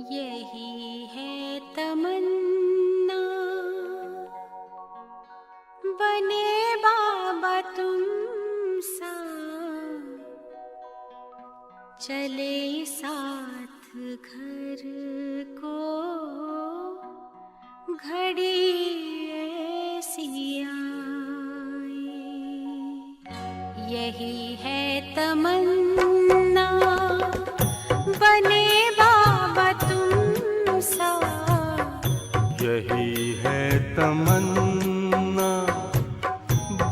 यही है तमन्ना, बने बाबा तुम सा, चले साथ घर को घड़ी ऐसी आए। यही है तमन्ना, बने बाबा तुम सा, यही है तमन्ना,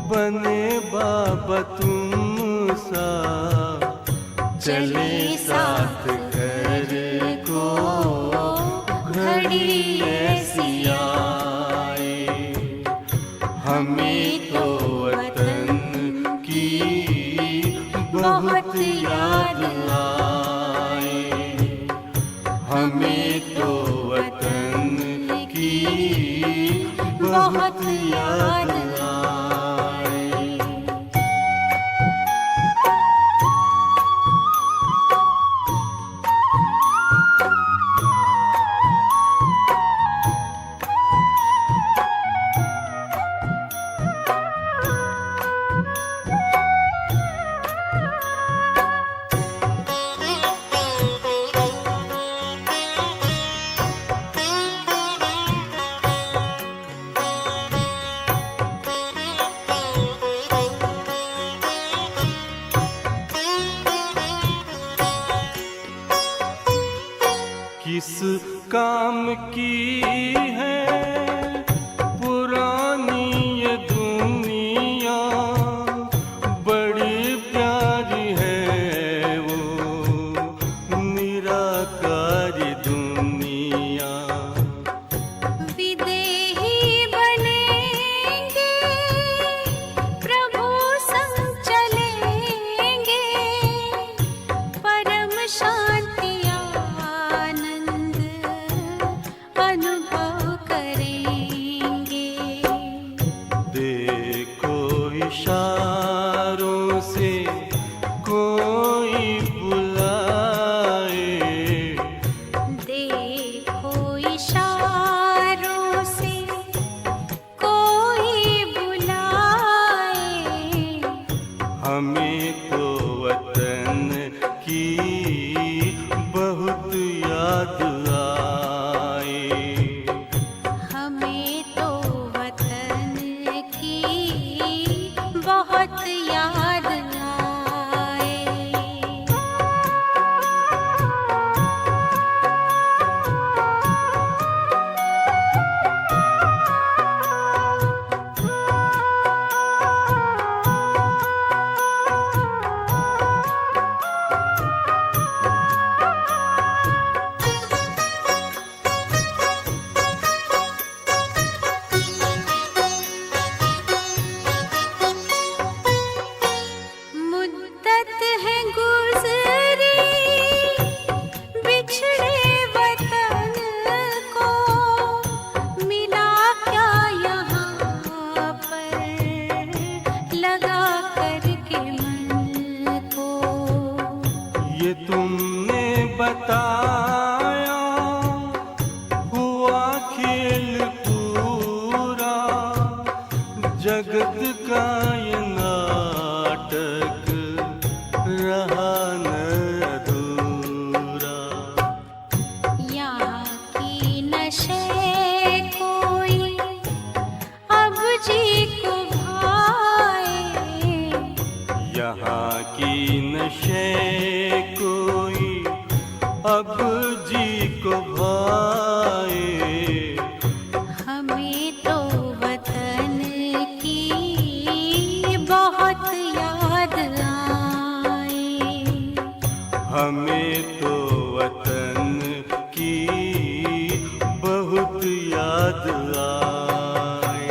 बने बाबा तुम सा, चले साथ घर को घड़ी ऐसी आए। हमें तो वतन की बहुत याद आए, हमें तो वतन की बहुत याद आए। किस काम की है पुरानी ये दुनिया, बड़ी प्यारी है वो निराकारी दुनिया। विदेही बनेंगे प्रभु संग चलेंगे, परम शांति अनुभव करेंगे। देखो इशारों से कोई बुलाए, देखो इशारों से कोई बुलाए। हमें तो वतन की बहुत याद आए, हमें तो वतन की बहुत याद आए। मुद्दत है गुज़री बिछड़े वतन को, मिला क्या यहाँ पर लगा करके मन को। ये तुमने बताया हुआ खेल पूरा, जगत का ये नाटक रहा न अधूरा। यहाँ की नशे कोई अब जी को भाए, यहाँ की नशे कोई अब जी को भाए। हमें तो वतन की बहुत याद आए। हमें तो वतन की बहुत याद आए।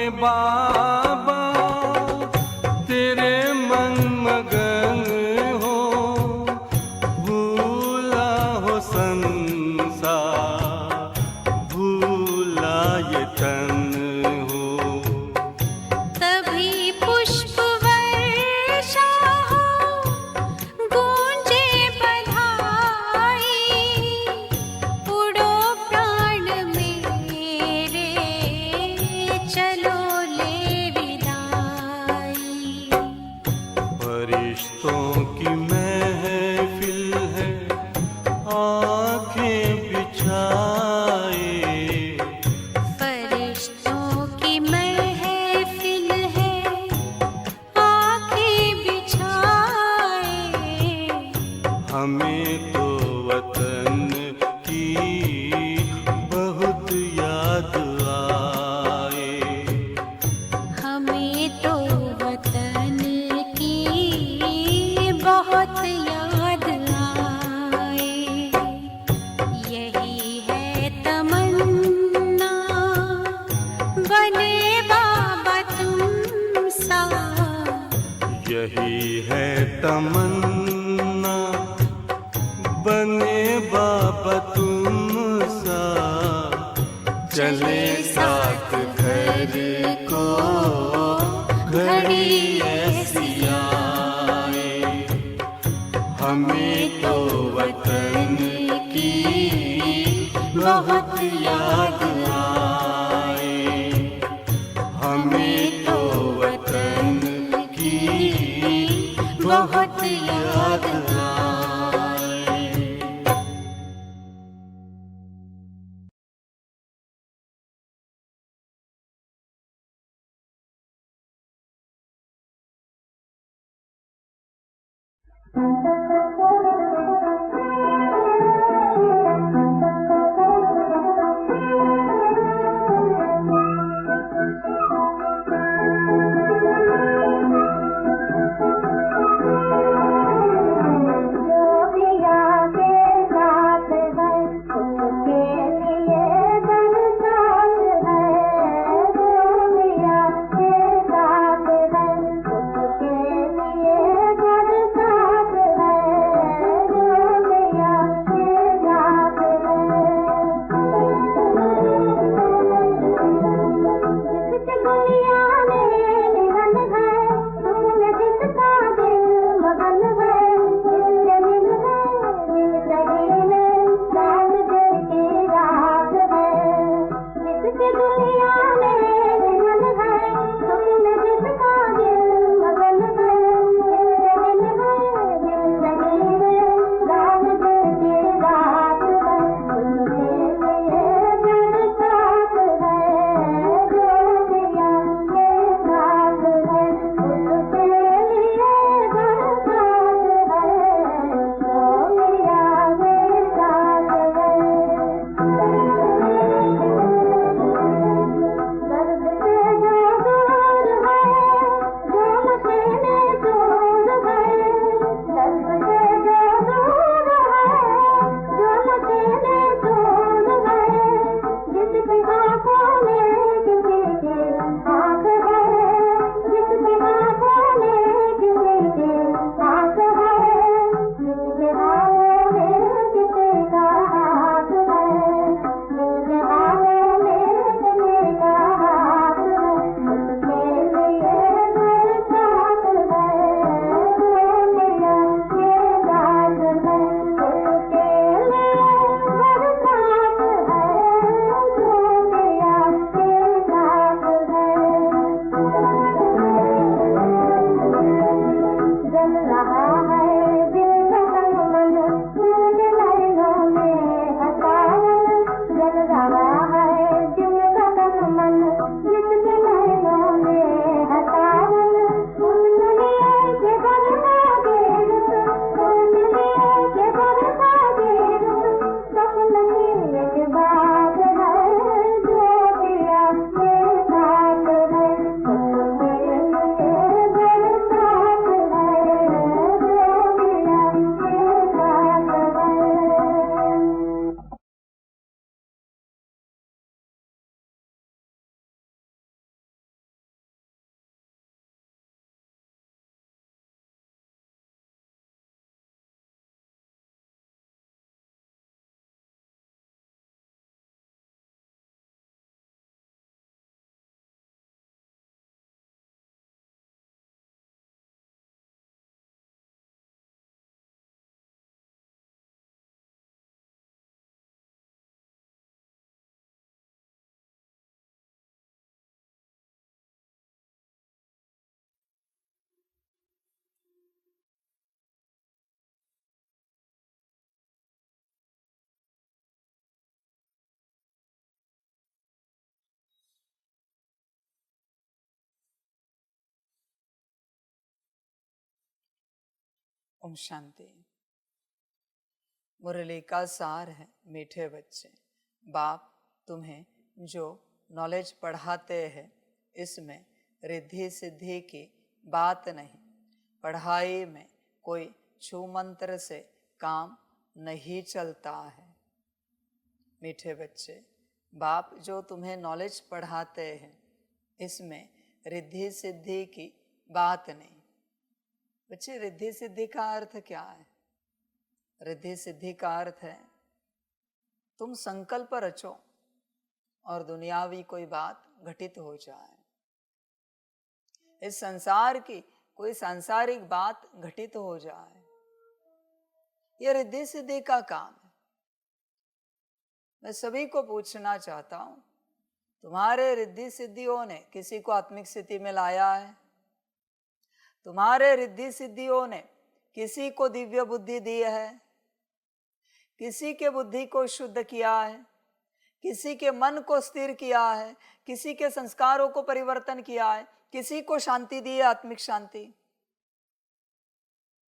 में बाबा तेरे मन मगन हो, भूला हो संसार, भूला ये तन हो। तभी पुष्प वर्षा हो, गूंजे बधाई, उड़ो प्राण मेरे, चलो ले विदाई। फरिश्तों की महफिल है, आंखें बिछाए, फरिश्तों की महफिल है, आंखें बिछाए। हमें तो वतन की बहुत याद आए। हमें तो वतन की बहुत याद आए। यही है तमन्ना, बने बाबा तुम सा। यही है तमन्ना, बने बाबा तुम सा। चले साथ घर को घड़ी ऐसी आए। हमें तो वतन की बहुत याद आए। हमें तो वतन की बहुत याद आए। है ओम शांति। मुरली का सार है मीठे बच्चे, बाप तुम्हें जो नॉलेज पढ़ाते हैं इसमें रिद्धि सिद्धि की बात नहीं। पढ़ाई में कोई छू मंत्र से काम नहीं चलता है। मीठे बच्चे, बाप जो तुम्हें नॉलेज पढ़ाते हैं इसमें रिद्धि सिद्धि की बात नहीं। बच्चे, रिद्धि सिद्धि का अर्थ क्या है? रिद्धि सिद्धि का अर्थ है तुम संकल्प रचो और दुनियावी कोई बात घटित हो जाए। इस संसार की कोई सांसारिक बात घटित हो जाए, यह रिद्धि सिद्धि का काम है। मैं सभी को पूछना चाहता हूं, तुम्हारे रिद्धि सिद्धियों ने किसी को आत्मिक स्थिति में लाया है? तुम्हारे रिद्धि सिद्धियों ने किसी को दिव्य बुद्धि दी है? किसी के बुद्धि को शुद्ध किया है? किसी के मन को स्थिर किया है? किसी के संस्कारों को परिवर्तन किया है? किसी को शांति दी है, आत्मिक शांति?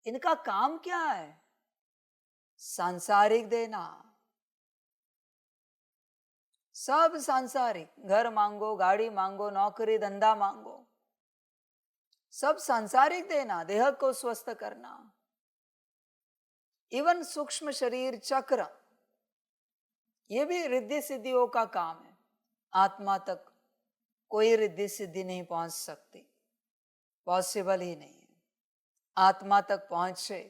इनका काम क्या है? सांसारिक देना। सब सांसारिक, घर मांगो, गाड़ी मांगो, नौकरी धंधा मांगो, सब सांसारिक देना, देह को स्वस्थ करना। इवन सूक्ष्म शरीर चक्र, ये भी रिद्धि सिद्धियों का काम है। आत्मा तक कोई रिद्धि सिद्धि नहीं पहुंच सकती, पॉसिबल ही नहीं है। आत्मा तक पहुंचे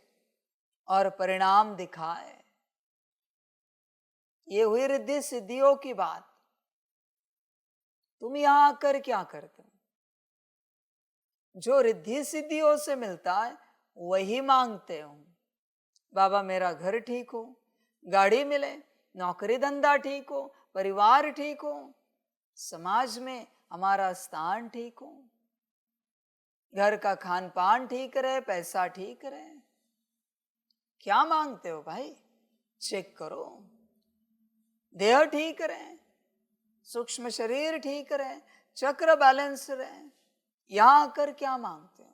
और परिणाम दिखाए, ये हुई रिद्धि सिद्धियों की बात। तुम यहां आकर क्या करते हो? जो रिद्धि सिद्धियों से मिलता है वही मांगते हो। बाबा मेरा घर ठीक हो, गाड़ी मिले, नौकरी धंधा ठीक हो, परिवार ठीक हो, समाज में हमारा स्थान ठीक हो, घर का खान पान ठीक रहे, पैसा ठीक रहे। क्या मांगते हो भाई? चेक करो। देह ठीक रहे, सूक्ष्म शरीर ठीक रहे, चक्र बैलेंस रहे, यहां आकर क्या मांगते हो?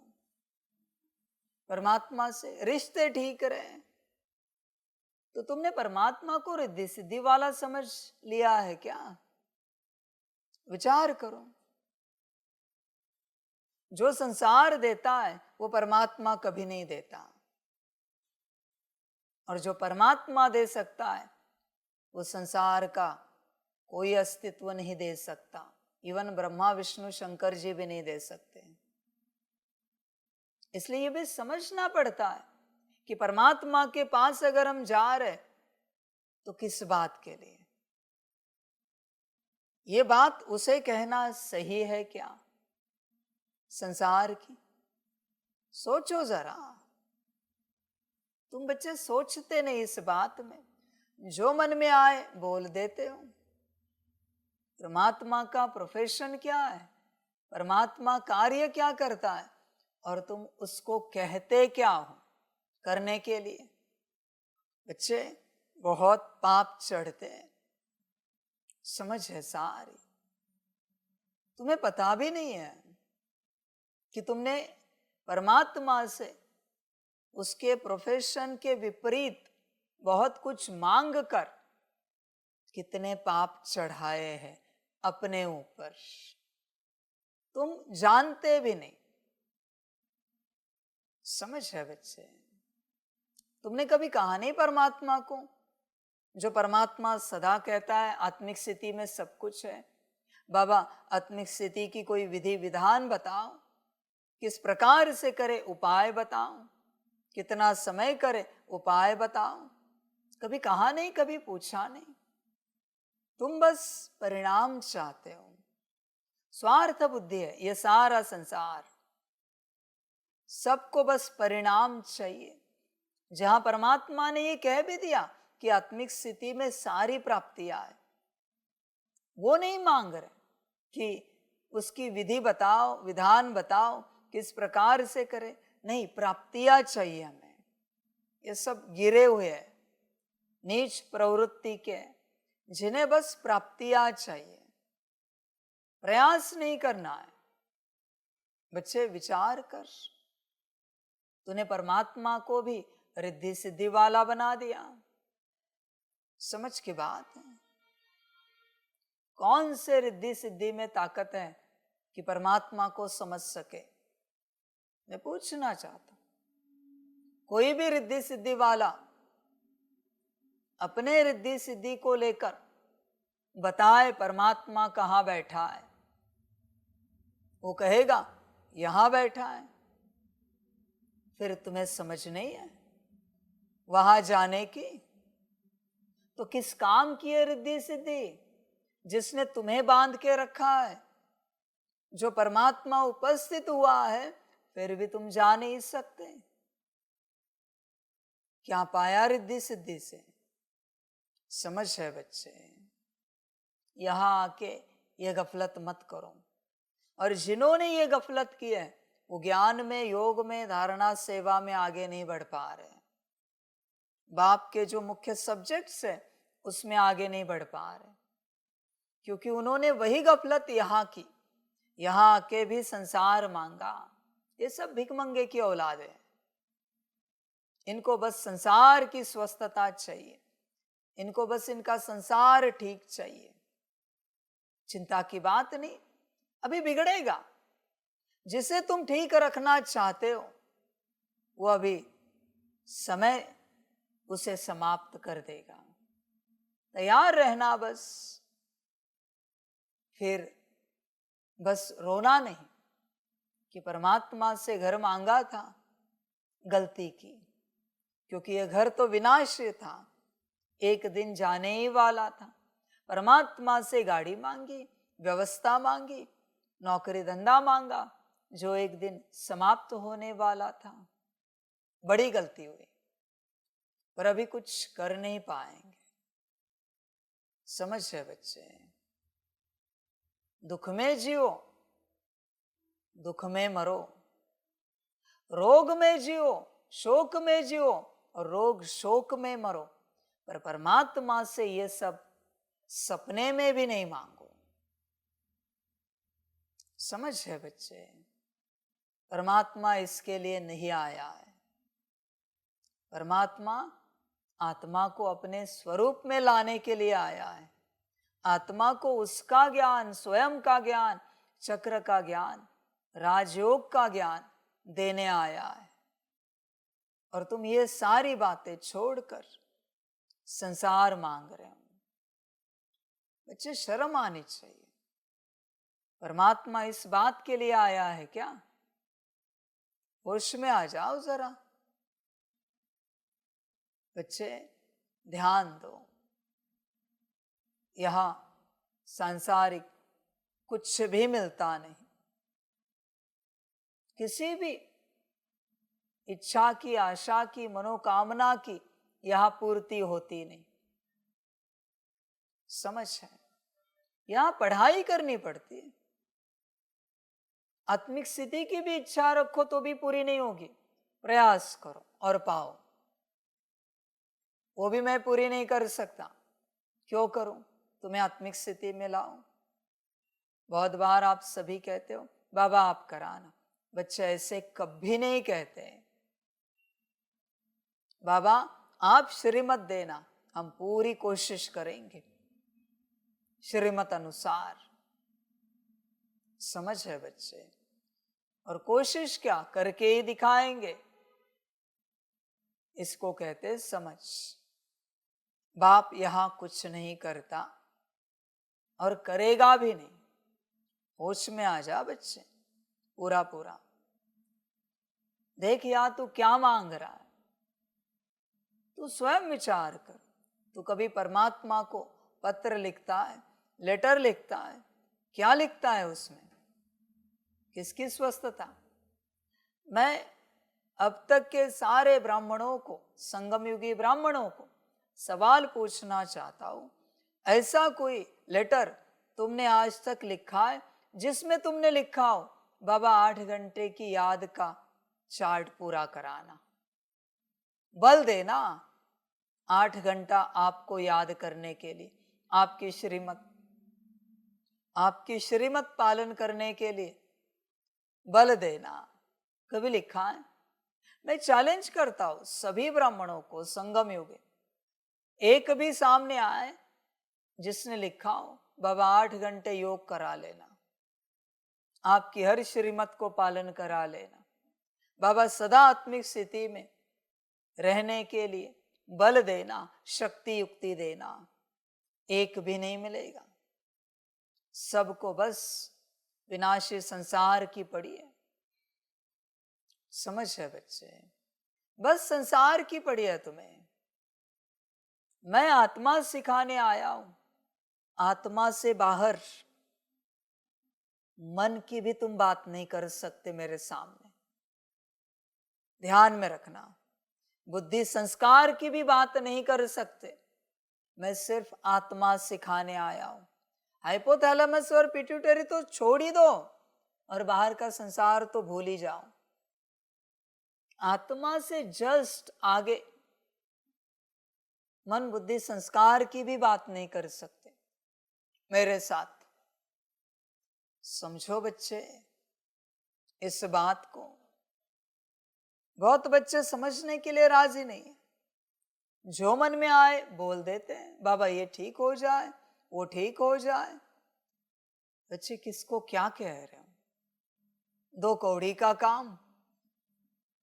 परमात्मा से रिश्ते ठीक रहे। तो तुमने परमात्मा को रिद्धि सिद्धि वाला समझ लिया है क्या? विचार करो। जो संसार देता है वो परमात्मा कभी नहीं देता, और जो परमात्मा दे सकता है वो संसार का कोई अस्तित्व नहीं दे सकता। इवन ब्रह्मा विष्णु शंकर जी भी नहीं दे सकते। इसलिए ये भी समझना पड़ता है कि परमात्मा के पास अगर हम जा रहे तो किस बात के लिए? ये बात उसे कहना सही है क्या? संसार की सोचो जरा। तुम बच्चे सोचते नहीं इस बात में, जो मन में आए बोल देते हो। परमात्मा का प्रोफेशन क्या है? परमात्मा कार्य क्या करता है? और तुम उसको कहते क्या हो करने के लिए? बच्चे, बहुत पाप चढ़ते हैं, समझ है सारी। तुम्हें पता भी नहीं है कि तुमने परमात्मा से उसके प्रोफेशन के विपरीत बहुत कुछ मांग कर कितने पाप चढ़ाए हैं अपने ऊपर, तुम जानते भी नहीं। समझ है बच्चे? तुमने कभी कहा नहीं परमात्मा को, जो परमात्मा सदा कहता है आत्मिक स्थिति में सब कुछ है। बाबा आत्मिक स्थिति की कोई विधि विधान बताओ, किस प्रकार से करे उपाय बताओ, कितना समय करे उपाय बताओ। कभी कहा नहीं, कभी पूछा नहीं। तुम बस परिणाम चाहते हो। स्वार्थ बुद्धि है यह सारा संसार। सबको बस परिणाम चाहिए। जहां परमात्मा ने ये कह भी दिया कि आत्मिक स्थिति में सारी प्राप्तियां है, वो नहीं मांग रहे कि उसकी विधि बताओ, विधान बताओ, किस प्रकार से करे। नहीं, प्राप्तियां चाहिए हमें। ये सब गिरे हुए हैं, नीच प्रवृत्ति के, जिन्हें बस प्राप्तियां चाहिए, प्रयास नहीं करना है। बच्चे विचार कर, तूने परमात्मा को भी रिद्धि सिद्धि वाला बना दिया। समझ की बात है। कौन से रिद्धि सिद्धि में ताकत है कि परमात्मा को समझ सके? मैं पूछना चाहता हूं, कोई भी रिद्धि सिद्धि वाला अपने रिद्धि सिद्धि को लेकर बताए परमात्मा कहाँ बैठा है, वो कहेगा यहां बैठा है। फिर तुम्हें समझ नहीं है वहां जाने की? तो किस काम की है रिद्धि सिद्धि जिसने तुम्हें बांध के रखा है? जो परमात्मा उपस्थित हुआ है फिर भी तुम जा नहीं सकते। क्या पाया रिद्धि सिद्धि से? समझ है बच्चे? यहां आके ये गफलत मत करो। और जिन्होंने ये गफलत की है वो ज्ञान में, योग में, धारणा, सेवा में आगे नहीं बढ़ पा रहे। बाप के जो मुख्य सब्जेक्ट्स है उसमें आगे नहीं बढ़ पा रहे, क्योंकि उन्होंने वही गफलत यहां की। यहां आके भी संसार मांगा। ये सब भिखमंगे की औलाद है। इनको बस संसार की स्वस्थता चाहिए, इनको बस इनका संसार ठीक चाहिए। चिंता की बात नहीं, अभी बिगड़ेगा। जिसे तुम ठीक रखना चाहते हो वो अभी समय उसे समाप्त कर देगा। तैयार रहना बस। फिर बस रोना नहीं कि परमात्मा से घर मांगा था, गलती की, क्योंकि यह घर तो विनाश्य था, एक दिन जाने ही वाला था। परमात्मा से गाड़ी मांगी, व्यवस्था मांगी, नौकरी धंधा मांगा, जो एक दिन समाप्त होने वाला था। बड़ी गलती हुई, पर अभी कुछ कर नहीं पाएंगे। समझ है बच्चे? दुख में जियो, दुख में मरो। रोग में जियो, शोक में जियो, और रोग शोक में मरो। पर परमात्मा से ये सब सपने में भी नहीं मांगो। समझ है बच्चे? परमात्मा इसके लिए नहीं आया है। परमात्मा आत्मा को अपने स्वरूप में लाने के लिए आया है। आत्मा को उसका ज्ञान, स्वयं का ज्ञान, चक्र का ज्ञान, राजयोग का ज्ञान देने आया है। और तुम ये सारी बातें छोड़कर संसार मांग रहे हो। बच्चे, शर्म आनी चाहिए। परमात्मा इस बात के लिए आया है क्या? होश में आ जाओ जरा। बच्चे ध्यान दो, यहां सांसारिक कुछ भी मिलता नहीं। किसी भी इच्छा की, आशा की, मनोकामना की यहां पूर्ति होती नहीं। समझ है? यहां पढ़ाई करनी पड़ती है। आत्मिक स्थिति की भी इच्छा रखो तो भी पूरी नहीं होगी। प्रयास करो और पाओ। वो भी मैं पूरी नहीं कर सकता, क्यों करूं? तुम्हें आत्मिक स्थिति में लाऊं। बहुत बार आप सभी कहते हो बाबा आप कराना। बच्चे ऐसे कभी नहीं कहते। बाबा आप श्रीमत देना, हम पूरी कोशिश करेंगे श्रीमत अनुसार। समझ है बच्चे? और कोशिश क्या, करके ही दिखाएंगे। इसको कहते समझ। बाप यहां कुछ नहीं करता और करेगा भी नहीं। होश में आ जा बच्चे, पूरा पूरा देख या तू क्या मांग रहा है। तू स्वयं विचार कर। तू कभी परमात्मा को पत्र लिखता है, लेटर लिखता है? क्या लिखता है उसमें? किसकी स्वस्थता? मैं अब तक के सारे ब्राह्मणों को, संगम युगी ब्राह्मणों को सवाल पूछना चाहता हूं, ऐसा कोई लेटर तुमने आज तक लिखा है जिसमें तुमने लिखा हो बाबा 8 घंटे की याद का चार्ट पूरा कराना? बल देना 8 घंटा आपको याद करने के लिए, आपकी श्रीमत पालन करने के लिए बल देना। कभी लिखा है? मैं चैलेंज करता हूं सभी ब्राह्मणों को संगम युग एक भी सामने आए जिसने लिखा हो बाबा 8 घंटे योग करा लेना, आपकी हर श्रीमत को पालन करा लेना, बाबा सदा आत्मिक स्थिति में रहने के लिए बल देना, शक्ति युक्ति देना, एक भी नहीं मिलेगा। सबको बस विनाशी संसार की पड़ी है। समझ है बच्चे, बस संसार की पड़ी है तुम्हें। मैं आत्मा सिखाने आया हूं, आत्मा से बाहर मन की भी तुम बात नहीं कर सकते मेरे सामने, ध्यान में रखना। बुद्धि संस्कार की भी बात नहीं कर सकते, मैं सिर्फ आत्मा सिखाने आया हूं। हाइपोथैलेमस और पिट्यूटरी तो छोड़ ही दो और बाहर का संसार तो भूल ही जाओ। आत्मा से जस्ट आगे मन बुद्धि संस्कार की भी बात नहीं कर सकते मेरे साथ। समझो बच्चे इस बात को। बहुत बच्चे समझने के लिए राजी नहीं है, जो मन में आए बोल देते हैं, बाबा ये ठीक हो जाए, वो ठीक हो जाए। बच्चे किसको क्या कह रहे हो? 2 कौड़ी का काम,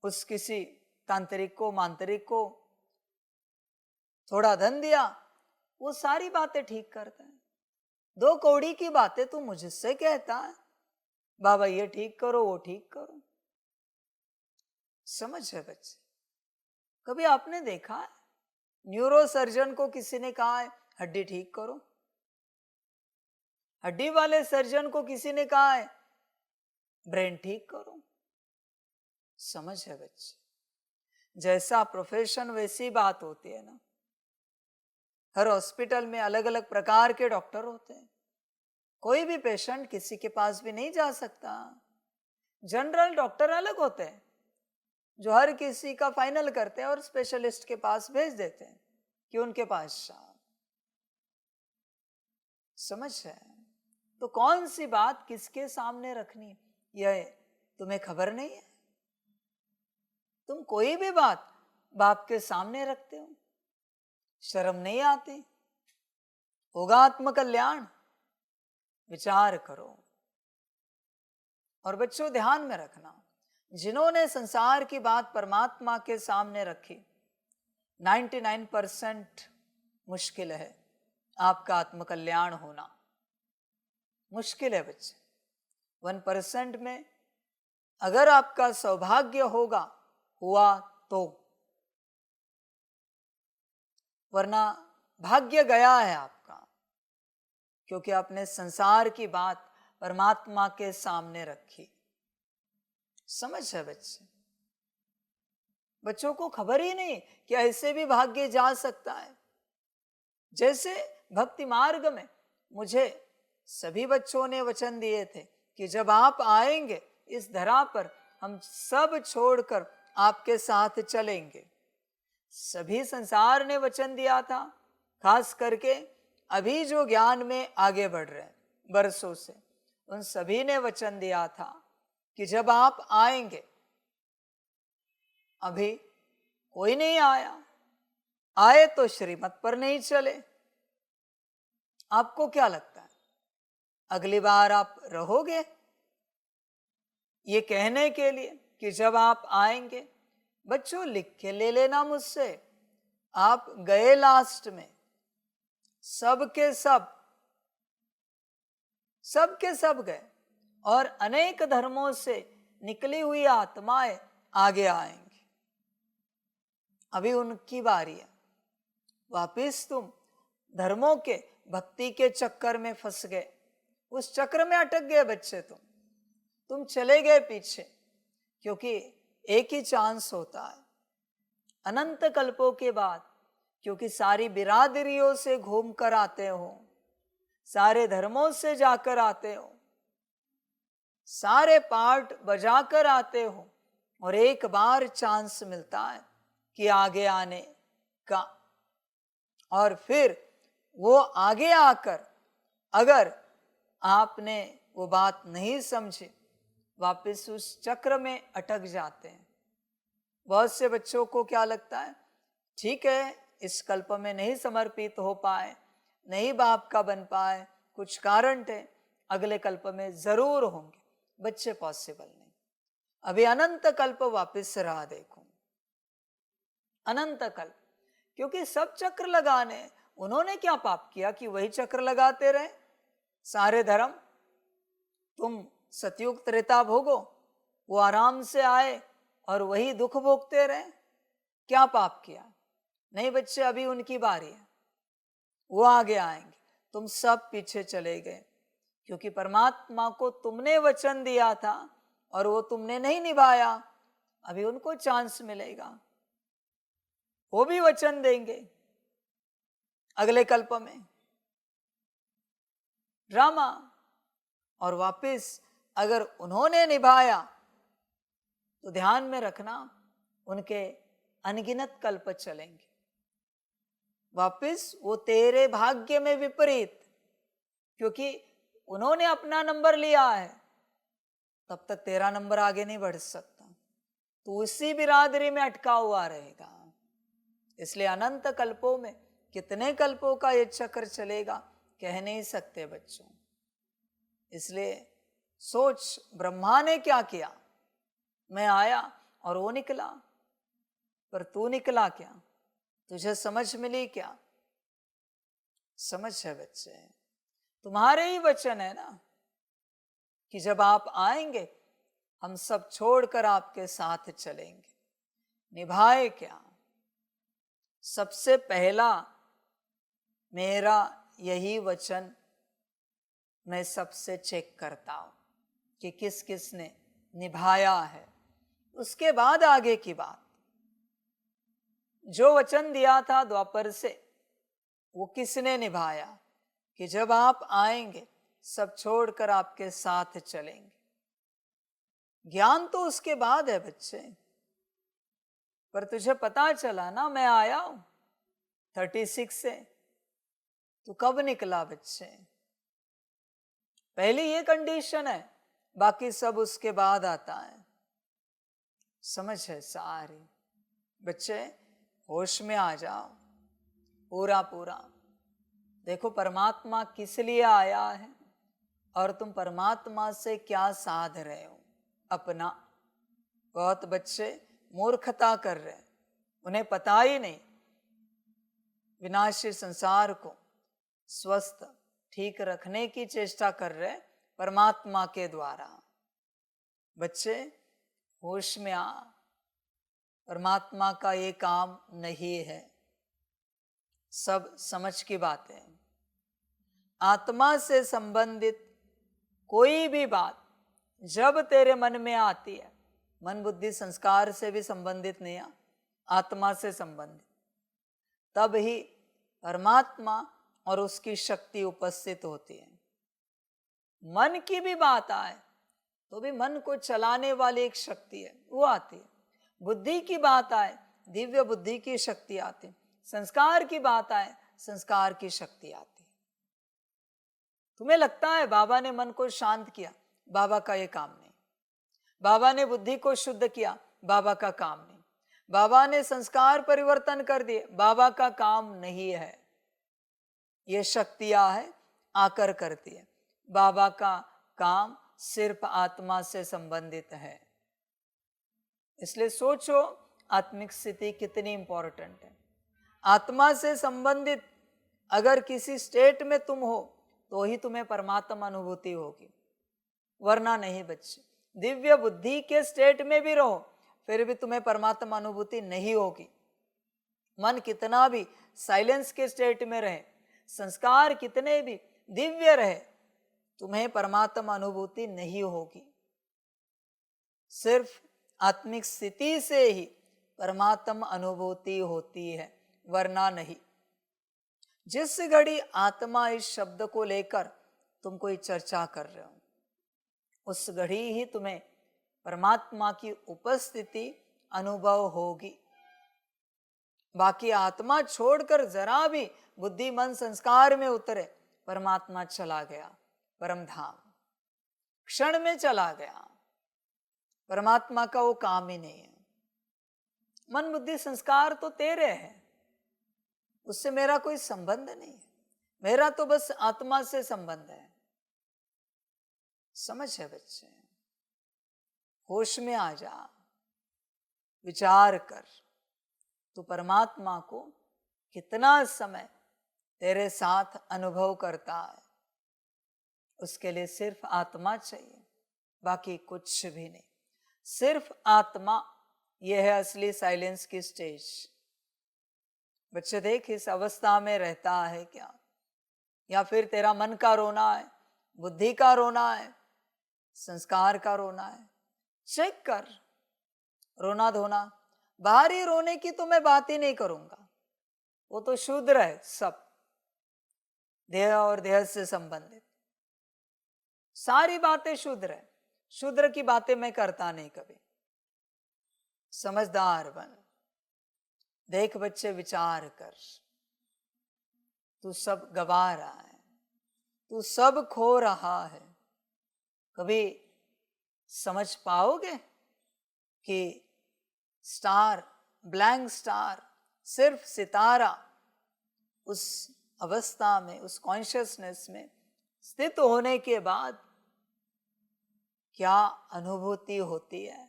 उस किसी तांत्रिक को मांत्रिक को थोड़ा धन दिया, वो सारी बातें ठीक करते हैं। 2 कौड़ी की बातें तू मुझसे कहता है, बाबा ये ठीक करो वो ठीक करो। समझ है बच्चे? कभी आपने देखा है न्यूरो सर्जन को किसी ने कहा है हड्डी ठीक करो? हड्डी वाले सर्जन को किसी ने कहा है ब्रेन ठीक करो? समझ है बच्चे? जैसा प्रोफेशन वैसी बात होती है ना। हर हॉस्पिटल में अलग अलग प्रकार के डॉक्टर होते हैं। कोई भी पेशेंट किसी के पास भी नहीं जा सकता। जनरल डॉक्टर अलग होते हैं जो हर किसी का फाइनल करते हैं और स्पेशलिस्ट के पास भेज देते हैं कि उनके पास जाओ। समझ है? तो कौन सी बात किसके सामने रखनी यह तुम्हें खबर नहीं है। तुम कोई भी बात बाप के सामने रखते हो, शर्म नहीं आती? होगा आत्मकल्याण, विचार करो। और बच्चों ध्यान में रखना, जिन्होंने संसार की बात परमात्मा के सामने रखी, 99% मुश्किल है आपका आत्मकल्याण होना। मुश्किल है बच्चे। 1% में अगर आपका सौभाग्य होगा, हुआ तो, वरना भाग्य गया है आपका, क्योंकि आपने संसार की बात परमात्मा के सामने रखी। समझ है बच्चे? बच्चों को खबर ही नहीं कि ऐसे भी भाग्य जा सकता है। जैसे भक्ति मार्ग में मुझे सभी बच्चों ने वचन दिए थे कि जब आप आएंगे इस धरा पर हम सब छोड़कर आपके साथ चलेंगे। सभी संसार ने वचन दिया था, खास करके अभी जो ज्ञान में आगे बढ़ रहे हैं बरसों से, उन सभी ने वचन दिया था कि जब आप आएंगे। अभी कोई नहीं आया, आए तो श्रीमत पर नहीं चले। आपको क्या लगता है अगली बार आप रहोगे ये कहने के लिए कि जब आप आएंगे? बच्चों लिख के ले लेना मुझसे, आप गए लास्ट में, सब के सब गए और अनेक धर्मों से निकली हुई आत्माएं आगे आएंगी। अभी उनकी बारी है। वापिस तुम धर्मों के भक्ति के चक्कर में फंस गए, उस चक्र में अटक गए बच्चे। तुम चले गए पीछे, क्योंकि एक ही चांस होता है अनंत कल्पों के बाद, क्योंकि सारी बिरादरियों से घूम कर आते हो, सारे धर्मों से जाकर आते हो, सारे पार्ट बजाकर आते हो, और एक बार चांस मिलता है कि आगे आने का। और फिर वो आगे आकर अगर आपने वो बात नहीं समझी, वापस उस चक्र में अटक जाते हैं। बहुत से बच्चों को क्या लगता है, ठीक है इस कल्प में नहीं समर्पित हो पाए, नहीं बाप का बन पाए, कुछ कारण थे, अगले कल्प में जरूर होंगे। बच्चे पॉसिबल नहीं, अभी अनंत कल्प वापस राह देखो, अनंत कल्प। क्योंकि सब चक्र लगाने, उन्होंने क्या पाप किया कि वही चक्र लगाते रहे सारे धर्म। तुम सतयुग त्रेता भोगो, वो आराम से आए और वही दुख भोगते रहे, क्या पाप किया? नहीं बच्चे, अभी उनकी बारी है, वो आगे आएंगे, तुम सब पीछे चले गए। क्योंकि परमात्मा को तुमने वचन दिया था और वो तुमने नहीं निभाया, अभी उनको चांस मिलेगा, वो भी वचन देंगे अगले कल्प में, ड्रामा। और वापस अगर उन्होंने निभाया तो ध्यान में रखना, उनके अनगिनत कल्प चलेंगे, वापस वो तेरे भाग्य में विपरीत, क्योंकि उन्होंने अपना नंबर लिया है, तब तक तेरा नंबर आगे नहीं बढ़ सकता, तो उसी बिरादरी में अटका हुआ रहेगा। इसलिए अनंत कल्पों में कितने कल्पों का ये चक्र चलेगा कह नहीं सकते बच्चों। इसलिए सोच, ब्रह्मा ने क्या किया, मैं आया और वो निकला, पर तू निकला क्या? तुझे समझ मिली क्या? समझ है बच्चे, तुम्हारे ही वचन है ना कि जब आप आएंगे हम सब छोड़कर आपके साथ चलेंगे। निभाए क्या? सबसे पहला मेरा यही वचन मैं सबसे चेक करता हूं कि किस किस ने निभाया है, उसके बाद आगे की बात। जो वचन दिया था द्वापर से, वो किसने निभाया कि जब आप आएंगे सब छोड़कर आपके साथ चलेंगे। ज्ञान तो उसके बाद है बच्चे, पर तुझे पता चला ना मैं आया हूं 36 से, तू कब निकला बच्चे? पहली ये कंडीशन है, बाकी सब उसके बाद आता है। समझ है सारी बच्चे, होश में आ जाओ पूरा पूरा। देखो परमात्मा किस लिए आया है और तुम परमात्मा से क्या साध रहे हो अपना। बहुत बच्चे मूर्खता कर रहे हैं, उन्हें पता ही नहीं, विनाशी संसार को स्वस्थ ठीक रखने की चेष्टा कर रहे परमात्मा के द्वारा। बच्चे होश में आ, परमात्मा का ये काम नहीं है, सब समझ की बात है। आत्मा से संबंधित कोई भी बात जब तेरे मन में आती है, मन बुद्धि संस्कार से भी संबंधित नहीं है, आत्मा से संबंधित, तब ही परमात्मा और उसकी शक्ति उपस्थित होती है। मन की भी बात आए तो भी मन को चलाने वाली एक शक्ति है, वो आती है। बुद्धि की बात आए, दिव्य बुद्धि की शक्ति आती है। संस्कार की बात आए, संस्कार की शक्ति आती है। तुम्हें लगता है बाबा ने मन को शांत किया, बाबा का ये काम नहीं। बाबा ने बुद्धि को शुद्ध किया, बाबा का काम नहीं। बाबा ने संस्कार परिवर्तन कर दिए, बाबा का काम नहीं है। ये शक्तियां है, आकर करती है। बाबा का काम सिर्फ आत्मा से संबंधित है। इसलिए सोचो आत्मिक स्थिति कितनी इंपॉर्टेंट है। आत्मा से संबंधित अगर किसी स्टेट में तुम हो तो ही तुम्हें परमात्मा अनुभूति होगी, वरना नहीं बच्चे। दिव्य बुद्धि के स्टेट में भी रहो फिर भी तुम्हें परमात्मा अनुभूति नहीं होगी। मन कितना भी साइलेंस के स्टेट में रहे, संस्कार कितने भी दिव्य रहे, तुम्हें परमात्मा अनुभूति नहीं होगी। सिर्फ आत्मिक स्थिति से ही परमात्मा अनुभूति होती है, वरना नहीं। जिस घड़ी आत्मा इस शब्द को लेकर तुम कोई चर्चा कर रहे हो, उस घड़ी ही तुम्हें परमात्मा की उपस्थिति अनुभव होगी। बाकी आत्मा छोड़कर जरा भी बुद्धि मन संस्कार में उतरे, परमात्मा चला गया, परम धाम क्षण में चला गया। परमात्मा का वो काम ही नहीं है। मन बुद्धि संस्कार तो तेरे हैं, उससे मेरा कोई संबंध नहीं है, मेरा तो बस आत्मा से संबंध है। समझ है बच्चे? होश में आ जा, विचार कर, तू परमात्मा को कितना समय तेरे साथ अनुभव करता है। उसके लिए सिर्फ आत्मा चाहिए, बाकी कुछ भी नहीं। सिर्फ आत्मा, यह है असली साइलेंस की स्टेज। बच्चे देख, इस अवस्था में रहता है क्या, या फिर तेरा मन का रोना है, बुद्धि का रोना है, संस्कार का रोना है? चेक कर। रोना धोना, बाहरी रोने की तो मैं बात ही नहीं करूंगा, वो तो शूद्र है सब, देह और देह से संबंधित सारी बातें शूद्र है। शूद्र की बातें मैं करता नहीं कभी। समझदार बन। देख बच्चे, विचार कर, तू सब गवा रहा है, तू सब खो रहा है। कभी समझ पाओगे कि स्टार, ब्लैंक स्टार, सिर्फ सितारा, उस अवस्था में, उस कॉन्शियसनेस में स्थित होने के बाद क्या अनुभूति होती है?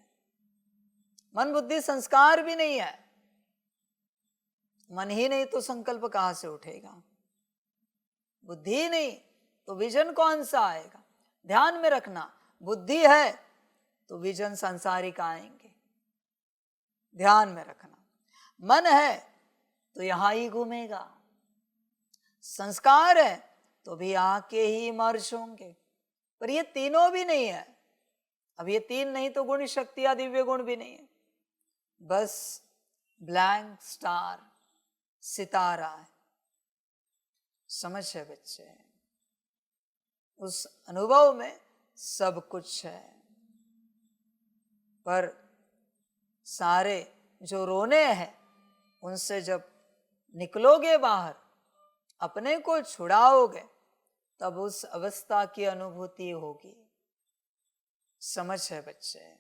मन बुद्धि संस्कार भी नहीं है, मन ही नहीं तो संकल्प कहां से उठेगा? बुद्धि नहीं तो विजन कौन सा आएगा? ध्यान में रखना, बुद्धि है तो विजन सांसारिक आएंगे। ध्यान में रखना, मन है तो यहां ही घूमेगा, संस्कार है तो भी आके ही मर्ज होंगे। पर ये तीनों भी नहीं है। अब ये तीन नहीं तो गुण शक्ति या दिव्य गुण भी नहीं है, बस ब्लैंक स्टार, सितारा है। समझ है बच्चे? उस अनुभव में सब कुछ है, पर सारे जो रोने हैं उनसे जब निकलोगे बाहर, अपने को छुड़ाओगे, तब उस अवस्था की अनुभूति होगी। समझ है बच्चे?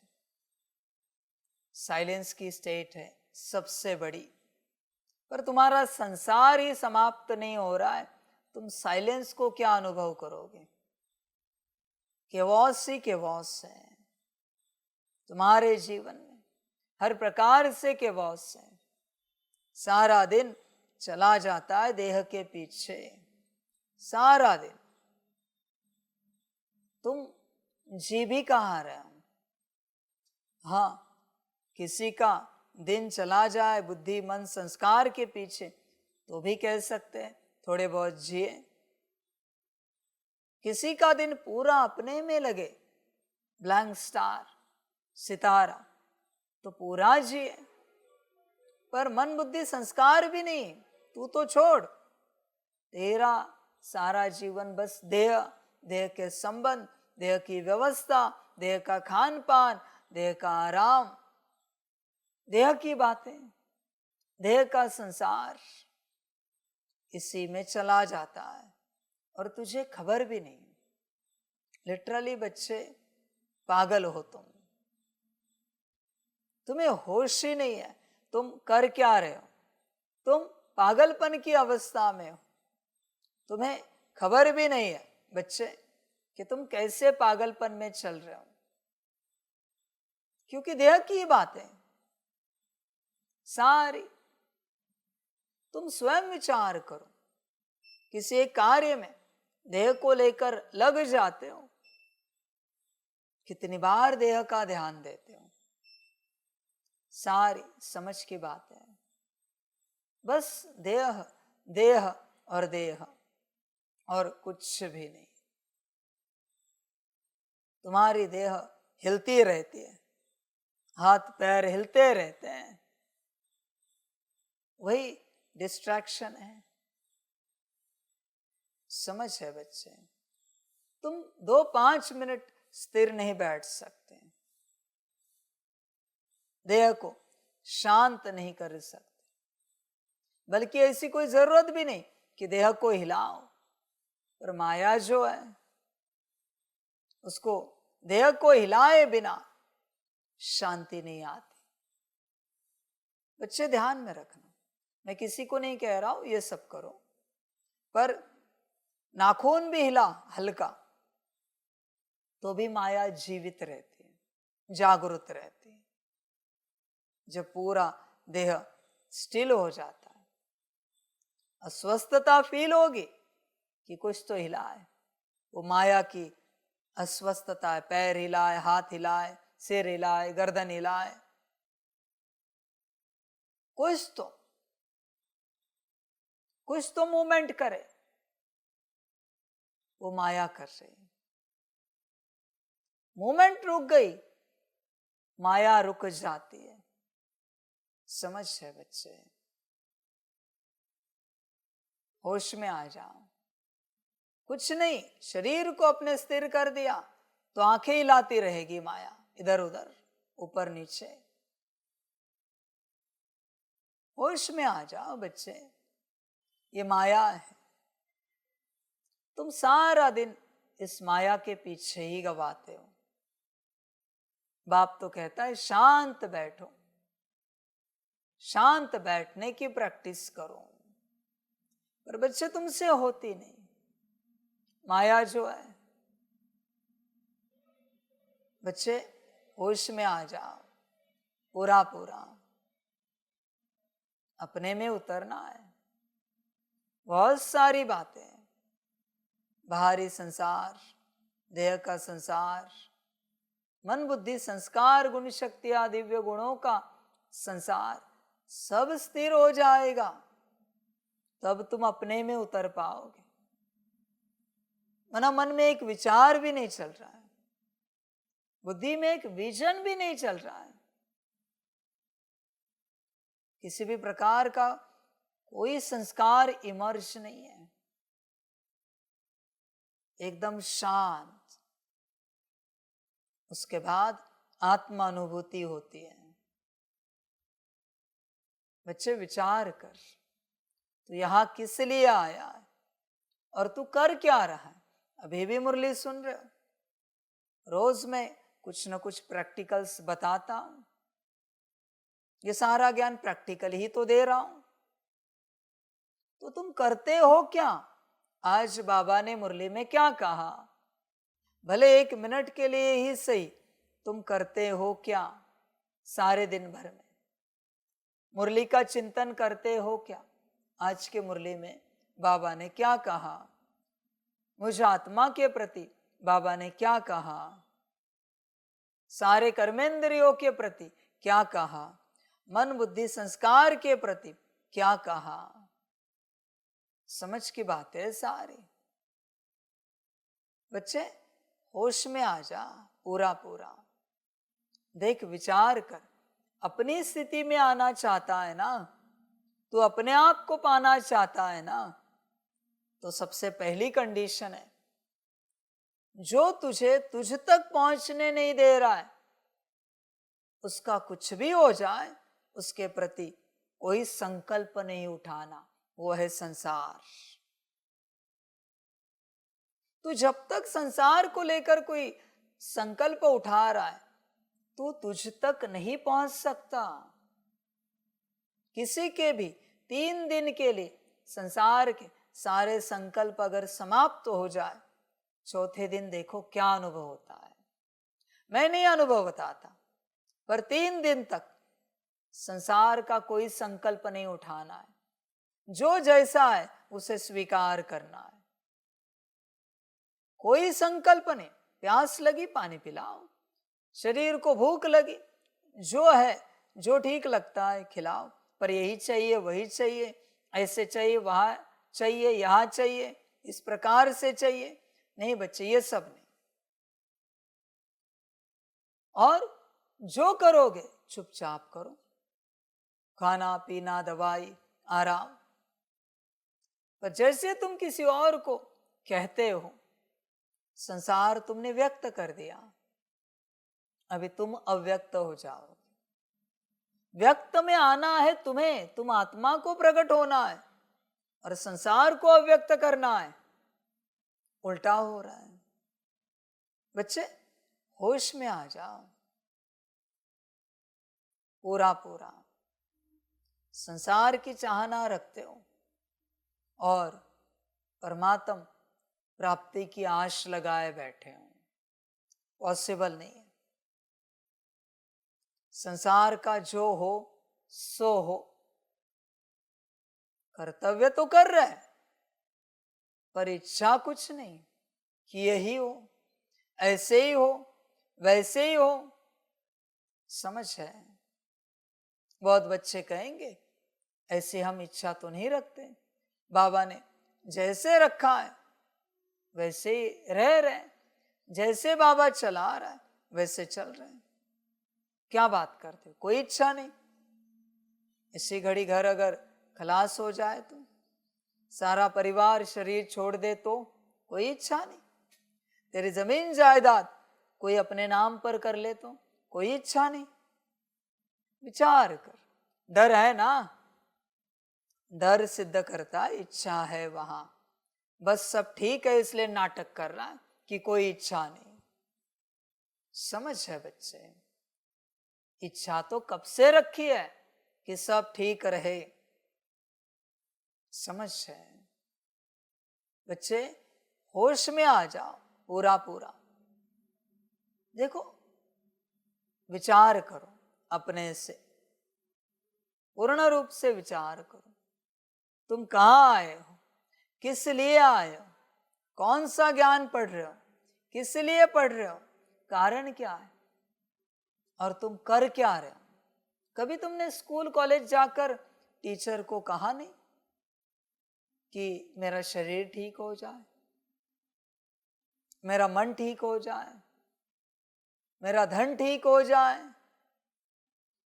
साइलेंस की स्टेट है सबसे बड़ी। पर तुम्हारा संसार ही समाप्त नहीं हो रहा है, तुम साइलेंस को क्या अनुभव करोगे? केवॉस ही केवॉस है तुम्हारे जीवन में, हर प्रकार से केवॉस है। सारा दिन चला जाता है देह के पीछे, सारा दिन। तुम जी भी कहाँ रहे हो? हाँ, किसी का दिन चला जाए बुद्धि मन संस्कार के पीछे तो भी कह सकते हैं थोड़े बहुत जिए। किसी का दिन पूरा अपने में लगे, ब्लैंक स्टार, सितारा, तो पूरा जिए। पर मन बुद्धि संस्कार भी नहीं, तू तो छोड़, तेरा सारा जीवन बस देह, देह के संबंध, देह की व्यवस्था, देह का खान पान, देह का आराम, देह की बातें, देह का संसार, इसी में चला जाता है और तुझे खबर भी नहीं। लिटरली बच्चे, पागल हो तुम, तुम्हें होश ही नहीं है तुम कर क्या रहे हो। तुम पागलपन की अवस्था में हो, तुम्हें खबर भी नहीं है बच्चे कि तुम कैसे पागलपन में चल रहे हो, क्योंकि देह की बातें सारी। तुम स्वयं विचार करो, किसी एक कार्य में देह को लेकर लग जाते हो, कितनी बार देह का ध्यान देते हो? सारी समझ की बात है, बस देह, देह और देह, और कुछ भी नहीं। तुम्हारी देह हिलती रहती है, हाथ पैर हिलते रहते हैं, वही डिस्ट्रैक्शन है। समझ है बच्चे? तुम 2-5 मिनट स्थिर नहीं बैठ सकते, देह को शांत नहीं कर सकते, बल्कि ऐसी कोई जरूरत भी नहीं कि देह को हिलाओ। पर माया जो है, उसको देह को हिलाए बिना शांति नहीं आती। बच्चे ध्यान में रखना, मैं किसी को नहीं कह रहा हूं ये सब करो, पर नाखून भी हिला हल्का तो भी माया जीवित रहती है, जागृत रहती है। जब पूरा देह स्टिल हो जाता है, अस्वस्थता फील होगी कि कुछ तो हिला है, वो माया की अस्वस्थता है। पैर हिलाए, हाथ हिलाए, सिर हिलाए, गर्दन हिलाए, कुछ तो मूवमेंट करे, वो माया कर रही। मूवमेंट रुक गई, माया रुक जाती है। समझ है बच्चे? होश में आ जाओ। कुछ नहीं, शरीर को अपने स्थिर कर दिया तो आंखें हिलाती रहेगी माया, इधर उधर, ऊपर नीचे। होश में आ जाओ बच्चे, ये माया है। तुम सारा दिन इस माया के पीछे ही गवाते हो। बाप तो कहता है शांत बैठो, शांत बैठने की प्रैक्टिस करो, पर बच्चे तुमसे होती नहीं। माया जो है, बच्चे होश में आ जाओ, पूरा पूरा अपने में उतरना है। बहुत सारी बातें, बाहरी संसार, देह का संसार, मन बुद्धि संस्कार गुण शक्तियां दिव्य गुणों का संसार, सब स्थिर हो जाएगा, तब तुम अपने में उतर पाओगे। मना मन में एक विचार भी नहीं चल रहा है, बुद्धि में एक विजन भी नहीं चल रहा है, किसी भी प्रकार का कोई संस्कार इमर्ज नहीं है, एकदम शांत। उसके बाद आत्मा अनुभूति होती है। बच्चे विचार कर, तू यहां किस लिए आया है और तू कर क्या रहा है? अभी भी मुरली सुन रहे हो? रोज मैं कुछ न कुछ प्रैक्टिकल्स बताता हूं, ये सारा ज्ञान प्रैक्टिकल ही तो दे रहा हूं, तो तुम करते हो क्या? आज बाबा ने मुरली में क्या कहा, भले 1 मिनट के लिए ही सही, तुम करते हो क्या सारे दिन भर में? मुरली का चिंतन करते हो क्या? आज के मुरली में बाबा ने क्या कहा, मुझ आत्मा के प्रति बाबा ने क्या कहा, सारे कर्मेंद्रियों के प्रति क्या कहा, मन बुद्धि संस्कार के प्रति क्या कहा? समझ की बात है सारी। बच्चे होश में आ जा, पूरा पूरा देख, विचार कर। अपनी स्थिति में आना चाहता है ना, तू अपने आप को पाना चाहता है ना, तो सबसे पहली कंडीशन है, जो तुझे तुझ तक पहुंचने नहीं दे रहा है, उसका कुछ भी हो जाए, उसके प्रति कोई संकल्प नहीं उठाना, वो है संसार। तू जब तक संसार को लेकर कोई संकल्प उठा रहा है, तू तुझ तक नहीं पहुंच सकता। किसी के भी 3 दिन के लिए संसार के सारे संकल्प अगर समाप्त हो जाए, चौथे दिन देखो क्या अनुभव होता है। मैं नहीं अनुभव बताता, पर 3 दिन तक संसार का कोई संकल्प नहीं उठाना है, जो जैसा है उसे स्वीकार करना है। कोई संकल्प नहीं, प्यास लगी पानी पिलाओ, शरीर को भूख लगी, जो है जो ठीक लगता है खिलाओ, पर यही चाहिए वही चाहिए, ऐसे चाहिए वहां चाहिए यहां चाहिए, इस प्रकार से चाहिए, नहीं बच्चे ये सब नहीं। और जो करोगे चुपचाप करो, खाना पीना दवाई आराम। पर जैसे तुम किसी और को कहते हो, संसार तुमने व्यक्त कर दिया, अभी तुम अव्यक्त हो जाओगे। व्यक्त में आना है तुम्हें, तुम आत्मा को प्रकट होना है, और संसार को अव्यक्त करना है। उल्टा हो रहा है। बच्चे होश में आ जाओ, पूरा पूरा संसार की चाहना रखते हो और परमात्म प्राप्ति की आश लगाए बैठे हो, पॉसिबल नहीं है। संसार का जो हो सो हो, कर्तव्य तो कर रहे हैं पर इच्छा कुछ नहीं कि यही हो, ऐसे ही हो, वैसे ही हो। समझ है? बहुत बच्चे कहेंगे ऐसे हम इच्छा तो नहीं रखते, बाबा ने जैसे रखा है वैसे ही रह रहे हैं, जैसे बाबा चला रहा है वैसे चल रहे हैं। क्या बात करते हो? कोई इच्छा नहीं। इसी घड़ी घर अगर खलास हो जाए तो, सारा परिवार शरीर छोड़ दे तो कोई इच्छा नहीं। तेरी जमीन जायदाद कोई अपने नाम पर कर ले तो कोई इच्छा नहीं। विचार कर, डर है ना, डर सिद्ध करता इच्छा है वहां। बस सब ठीक है इसलिए नाटक कर रहा है कि कोई इच्छा नहीं। समझ है बच्चे? इच्छा तो कब से रखी है कि सब ठीक रहे। समझ है बच्चे? होश में आ जाओ पूरा पूरा। देखो, विचार करो अपने से, पूर्ण रूप से विचार करो। तुम कहाँ आए हो, किस लिए आए हो, कौन सा ज्ञान पढ़ रहे हो, किस लिए पढ़ रहे हो, कारण क्या है और तुम कर क्या रहे हो? कभी तुमने स्कूल कॉलेज जाकर टीचर को कहा नहीं कि मेरा शरीर ठीक हो जाए, मेरा मन ठीक हो जाए, मेरा धन ठीक हो जाए,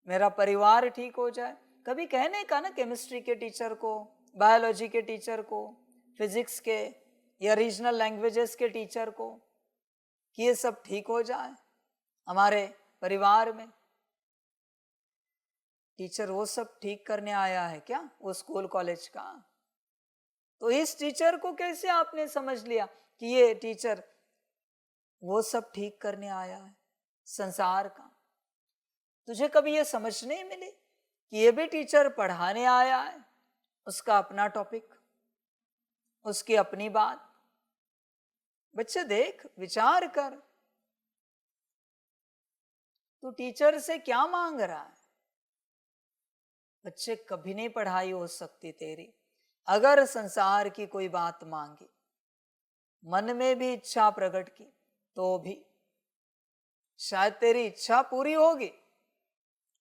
मेरा परिवार ठीक हो जाए? कभी कहने का ना केमिस्ट्री के टीचर को, बायोलॉजी के टीचर को, फिजिक्स के या रीजनल लैंग्वेजेस के टीचर को कि ये सब ठीक हो जाए हमारे परिवार में। टीचर वो सब ठीक करने आया है क्या, वो स्कूल कॉलेज का? तो इस टीचर को कैसे आपने समझ लिया कि ये टीचर वो सब ठीक करने आया है संसार का? तुझे कभी ये समझ नहीं मिली कि ये भी टीचर पढ़ाने आया है, उसका अपना टॉपिक, उसकी अपनी बात। बच्चे देख, विचार कर, तू टीचर से क्या मांग रहा है? बच्चे कभी नहीं पढ़ाई हो सकती तेरी अगर संसार की कोई बात मांगी, मन में भी इच्छा प्रकट की तो भी शायद तेरी इच्छा पूरी होगी।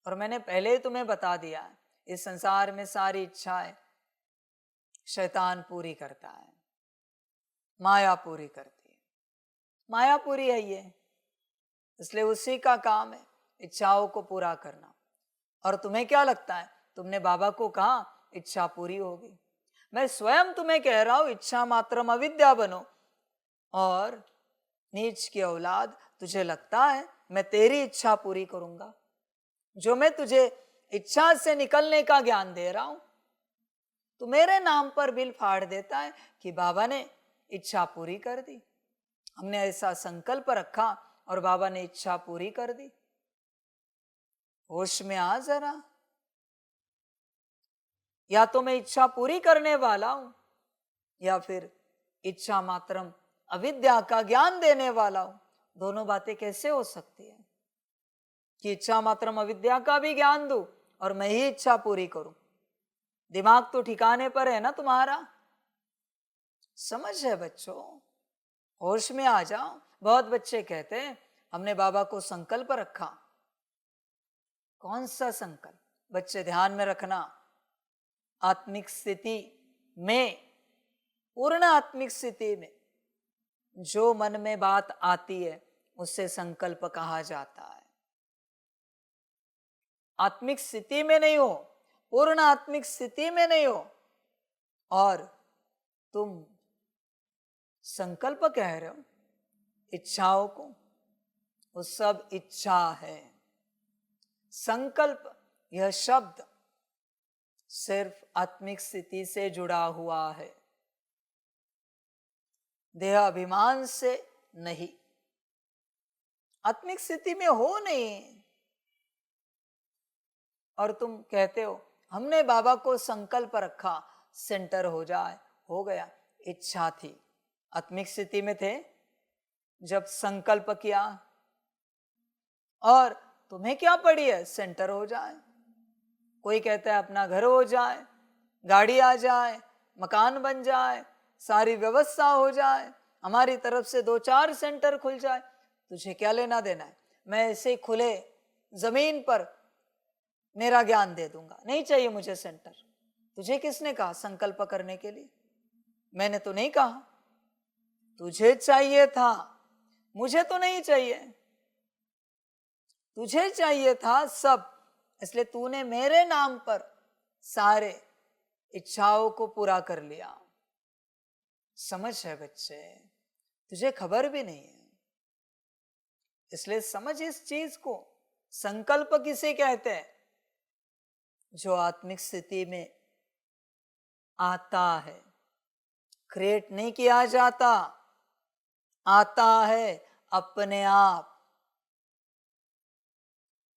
और मैंने पहले ही तुम्हें बता दिया है, इस संसार में सारी इच्छाएं शैतान पूरी करता है, माया पूरी करती है। माया पूरी है ये, इसलिए उसी का काम है इच्छाओं को पूरा करना। और तुम्हें क्या लगता है, तुमने बाबा को कहा इच्छा पूरी होगी? मैं स्वयं तुम्हें कह रहा हूं, इच्छा मात्रम अविद्या बनो। और नीच की औलाद, तुझे लगता है मैं तेरी इच्छा पूरी करूंगा? जो मैं तुझे इच्छा से निकलने का ज्ञान दे रहा हूं, तू मेरे नाम पर बिल फाड़ देता है कि बाबा ने इच्छा पूरी कर दी, हमने ऐसा संकल्प रखा और बाबा ने इच्छा पूरी कर दी। होश में आ जरा। या तो मैं इच्छा पूरी करने वाला हूं या फिर इच्छा मात्रम अविद्या का ज्ञान देने वाला हूं। दोनों बातें कैसे हो सकती है कि इच्छा मात्रम अविद्या का भी ज्ञान दूं और मैं ही इच्छा पूरी करूं? दिमाग तो ठिकाने पर है ना तुम्हारा? समझ है बच्चों? होश में आ जाओ। बहुत बच्चे कहते हैं हमने बाबा को संकल्प रखा। कौन सा संकल्प? बच्चे ध्यान में रखना, आत्मिक स्थिति में, पूर्ण आत्मिक स्थिति में जो मन में बात आती है उससे संकल्प कहा जाता है। आत्मिक स्थिति में नहीं हो, पूर्ण आत्मिक स्थिति में नहीं हो और तुम संकल्प कह रहे हो इच्छाओं को, वो सब इच्छा है। संकल्प यह शब्द सिर्फ आत्मिक स्थिति से जुड़ा हुआ है, देह अभिमान से नहीं। आत्मिक स्थिति में हो नहीं और तुम कहते हो हमने बाबा को संकल्प रखा, सेंटर हो जाए, हो गया। इच्छा थी, आत्मिक स्थिति में थे जब संकल्प किया, और तुम्हें क्या पड़ी है, सेंटर हो जाए। कोई कहता है अपना घर हो जाए, गाड़ी आ जाए, मकान बन जाए, सारी व्यवस्था हो जाए, हमारी तरफ से 2-4 सेंटर खुल जाए, तुझे क्या लेना देना है। मैं ऐसे खुले जमीन पर मेरा ज्ञान दे दूंगा, नहीं चाहिए मुझे सेंटर। तुझे किसने कहा संकल्प करने के लिए? मैंने तो नहीं कहा। तुझे चाहिए था, मुझे तो नहीं चाहिए। तुझे चाहिए था सब, इसलिए तूने मेरे नाम पर सारे इच्छाओं को पूरा कर लिया। समझ है बच्चे, तुझे खबर भी नहीं है, इसलिए समझ इस चीज को। संकल्प किसे कहते हैं? जो आत्मिक स्थिति में आता है, क्रिएट नहीं किया जाता, आता है अपने आप।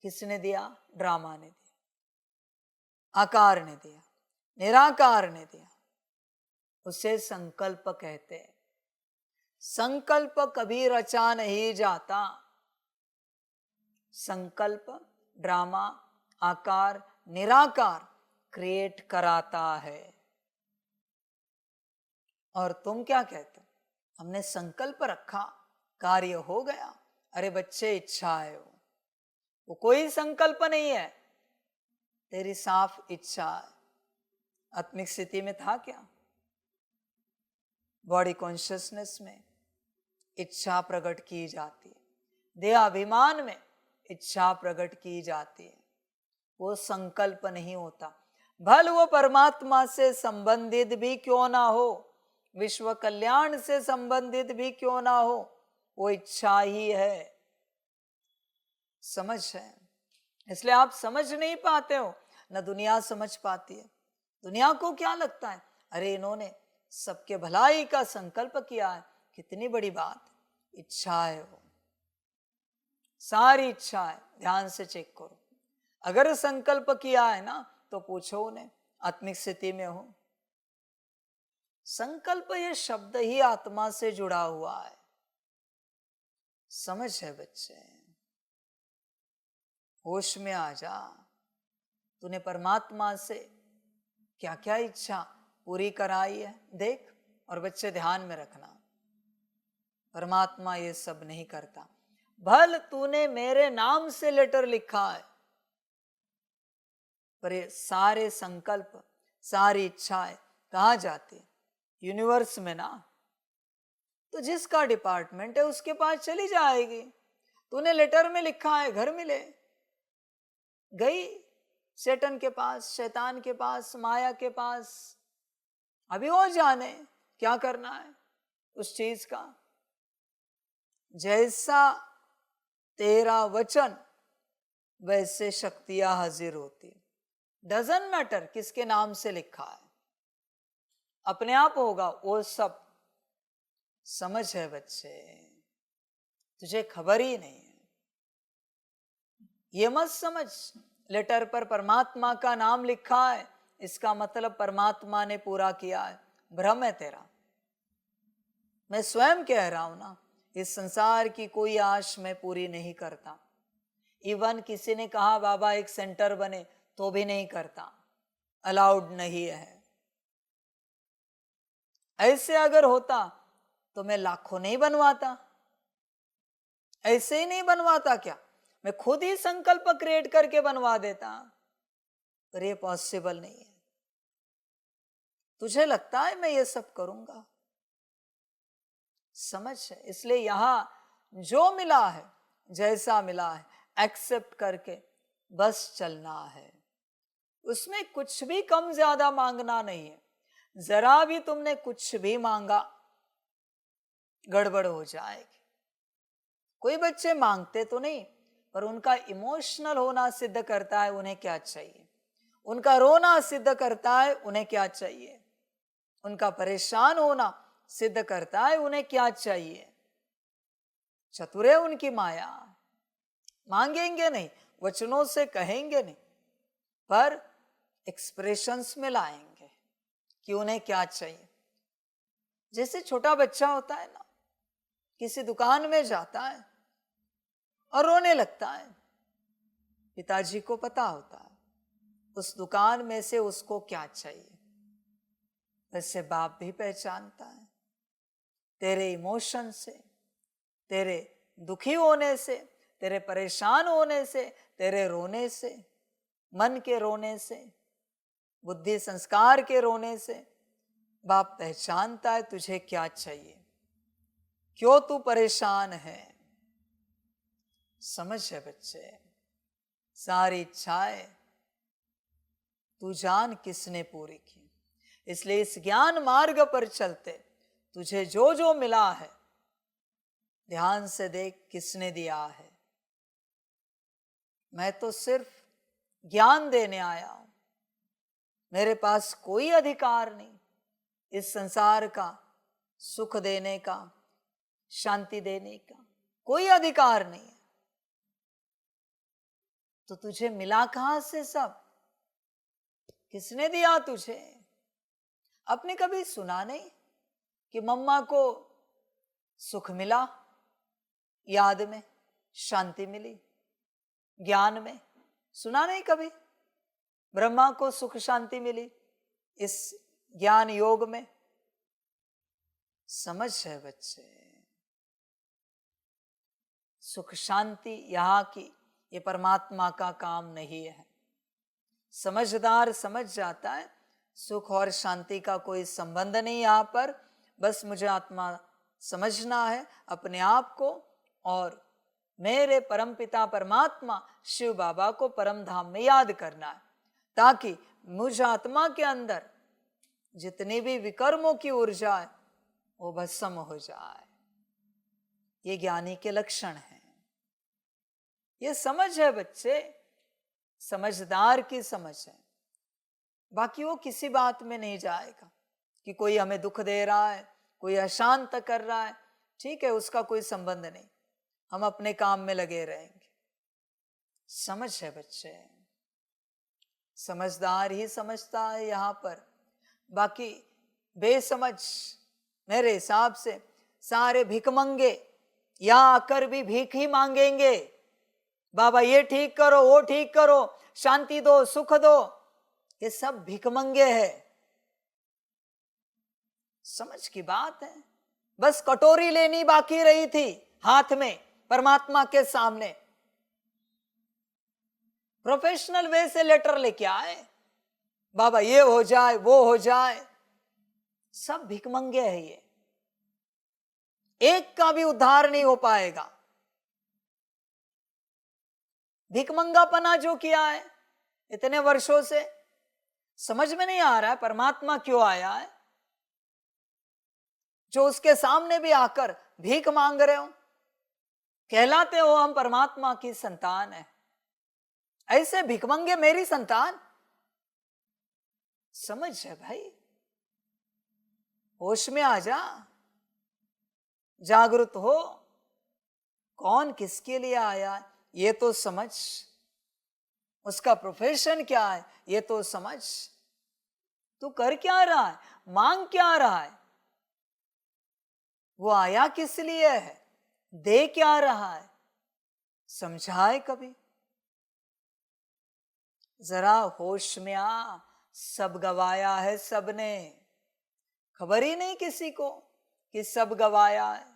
किसने दिया? ड्रामा ने दिया, आकार ने दिया, निराकार ने दिया, उसे संकल्प कहते हैं। संकल्प कभी रचा नहीं जाता। संकल्प ड्रामा, आकार, निराकार क्रिएट कराता है। और तुम क्या कहते हो? हमने संकल्प रखा, कार्य हो गया। अरे बच्चे, इच्छा है वो कोई संकल्प नहीं है, तेरी साफ इच्छा है। आत्मिक स्थिति में था क्या? बॉडी कॉन्शियसनेस में इच्छा प्रकट की जाती है, देहाभिमान में इच्छा प्रकट की जाती है, वो संकल्प नहीं होता। भल वो परमात्मा से संबंधित भी क्यों ना हो, विश्व कल्याण से संबंधित भी क्यों ना हो, वो इच्छा ही है। समझ है, इसलिए आप समझ नहीं पाते हो, न दुनिया समझ पाती है। दुनिया को क्या लगता है, अरे इन्होंने सबके भलाई का संकल्प किया है, कितनी बड़ी बात। इच्छा है वो, सारी इच्छा है। ध्यान से चेक करो, अगर संकल्प किया है ना तो पूछो उन्हें, आत्मिक स्थिति में हो। संकल्प ये शब्द ही आत्मा से जुड़ा हुआ है। समझ है बच्चे, होश में आ जा। तूने परमात्मा से क्या क्या इच्छा पूरी कराई है देख। और बच्चे ध्यान में रखना, परमात्मा ये सब नहीं करता। भल तूने मेरे नाम से लेटर लिखा है, पर ये सारे संकल्प, सारी इच्छाएं कहाँ जाती है? यूनिवर्स में ना। तो जिसका डिपार्टमेंट है उसके पास चली जाएगी। तूने लेटर में लिखा है घर मिले, गई शैतान के पास, शैतान के पास, माया के पास। अभी वो जाने क्या करना है उस चीज का। जैसा तेरा वचन वैसे शक्तियां हाजिर होती। डजंट मैटर किसके नाम से लिखा है, अपने आप होगा वो सब। समझ है बच्चे, तुझे खबर ही नहीं है। ये मत समझ लेटर पर परमात्मा का नाम लिखा है, इसका मतलब परमात्मा ने पूरा किया है। भ्रम है तेरा। मैं स्वयं कह रहा हूं ना, इस संसार की कोई आश मैं पूरी नहीं करता। इवन किसी ने कहा बाबा एक सेंटर बने तो भी नहीं करता, अलाउड नहीं है। ऐसे अगर होता तो मैं लाखों नहीं बनवाता। ऐसे ही नहीं बनवाता क्या, मैं खुद ही संकल्प क्रिएट करके बनवा देता। पर ये पॉसिबल नहीं है। तुझे लगता है मैं ये सब करूंगा? समझ है, इसलिए यहां जो मिला है, जैसा मिला है, एक्सेप्ट करके बस चलना है। उसमें कुछ भी कम ज्यादा मांगना नहीं है। जरा भी तुमने कुछ भी मांगा गड़बड़ हो जाएगी। कोई बच्चे मांगते तो नहीं, पर उनका इमोशनल होना सिद्ध करता है उन्हें क्या चाहिए। उनका रोना सिद्ध करता है उन्हें क्या चाहिए। उनका परेशान होना सिद्ध करता है उन्हें क्या चाहिए। चतुर है उनकी माया। मांगेंगे नहीं, वचनों से कहेंगे नहीं, पर एक्सप्रेशंस में लाएंगे कि उन्हें क्या चाहिए। जैसे छोटा बच्चा होता है ना, किसी दुकान में जाता है और रोने लगता है, पिताजी को पता होता है उस दुकान में से उसको क्या चाहिए। वैसे बाप भी पहचानता है तेरे इमोशन से, तेरे दुखी होने से, तेरे परेशान होने से, तेरे रोने से, मन के रोने से, बुद्धि संस्कार के रोने से बाप पहचानता है तुझे क्या चाहिए, क्यों तू परेशान है। समझ है बच्चे, सारी इच्छाएं तू जान किसने पूरी की। इसलिए इस ज्ञान मार्ग पर चलते तुझे जो जो मिला है ध्यान से देख किसने दिया है। मैं तो सिर्फ ज्ञान देने आया हूं, मेरे पास कोई अधिकार नहीं इस संसार का सुख देने का, शांति देने का, कोई अधिकार नहीं है। तो तुझे मिला कहां से सब, किसने दिया तुझे? आपने कभी सुना नहीं कि मम्मा को सुख मिला, याद में शांति मिली, ज्ञान में? सुना नहीं कभी? ब्रह्मा को सुख शांति मिली इस ज्ञान योग में। समझ है बच्चे, सुख शांति यहाँ की ये परमात्मा का काम नहीं है। समझदार समझ जाता है सुख और शांति का कोई संबंध नहीं यहाँ पर, बस मुझे आत्मा समझना है अपने आप को, और मेरे परमपिता परमात्मा शिव बाबा को परम धाम में याद करना है, ताकि मुझ आत्मा के अंदर जितनी भी विकर्मों की ऊर्जा है वो भस्म हो जाए। ये ज्ञानी के लक्षण हैं। ये समझ है बच्चे, समझदार की समझ है। बाकी वो किसी बात में नहीं जाएगा कि कोई हमें दुख दे रहा है, कोई अशांत कर रहा है, ठीक है, उसका कोई संबंध नहीं, हम अपने काम में लगे रहेंगे। समझ है बच्चे, समझदार ही समझता है यहाँ पर। बाकी बेसमझ मेरे हिसाब से सारे भिखमंगे यहाँ आकर भी भीख ही मांगेंगे। बाबा ये ठीक करो, वो ठीक करो, शांति दो, सुख दो। ये सब भिखमंगे है। समझ की बात है। बस कटोरी लेनी बाकी रही थी हाथ में परमात्मा के सामने। प्रोफेशनल वे से लेटर लेके आए, बाबा ये हो जाए, वो हो जाए। सब भिखमंगे है ये, एक का भी उद्धार नहीं हो पाएगा। भिखमंगापना जो किया है इतने वर्षों से, समझ में नहीं आ रहा है परमात्मा क्यों आया है, जो उसके सामने भी आकर भीख मांग रहे हो। कहलाते हो हम परमात्मा की संतान है, ऐसे भिखमंगे मेरी संतान। समझ है भाई, होश में आ जा, जागृत हो, कौन किसके लिए आया ये तो समझ, उसका प्रोफेशन क्या है ये तो समझ। तू कर क्या रहा है, मांग क्या रहा है, वो आया किस लिए है, दे क्या रहा है, समझाए कभी? जरा होश में आ, सब गवाया है सबने, खबर ही नहीं किसी को कि सब गवाया है।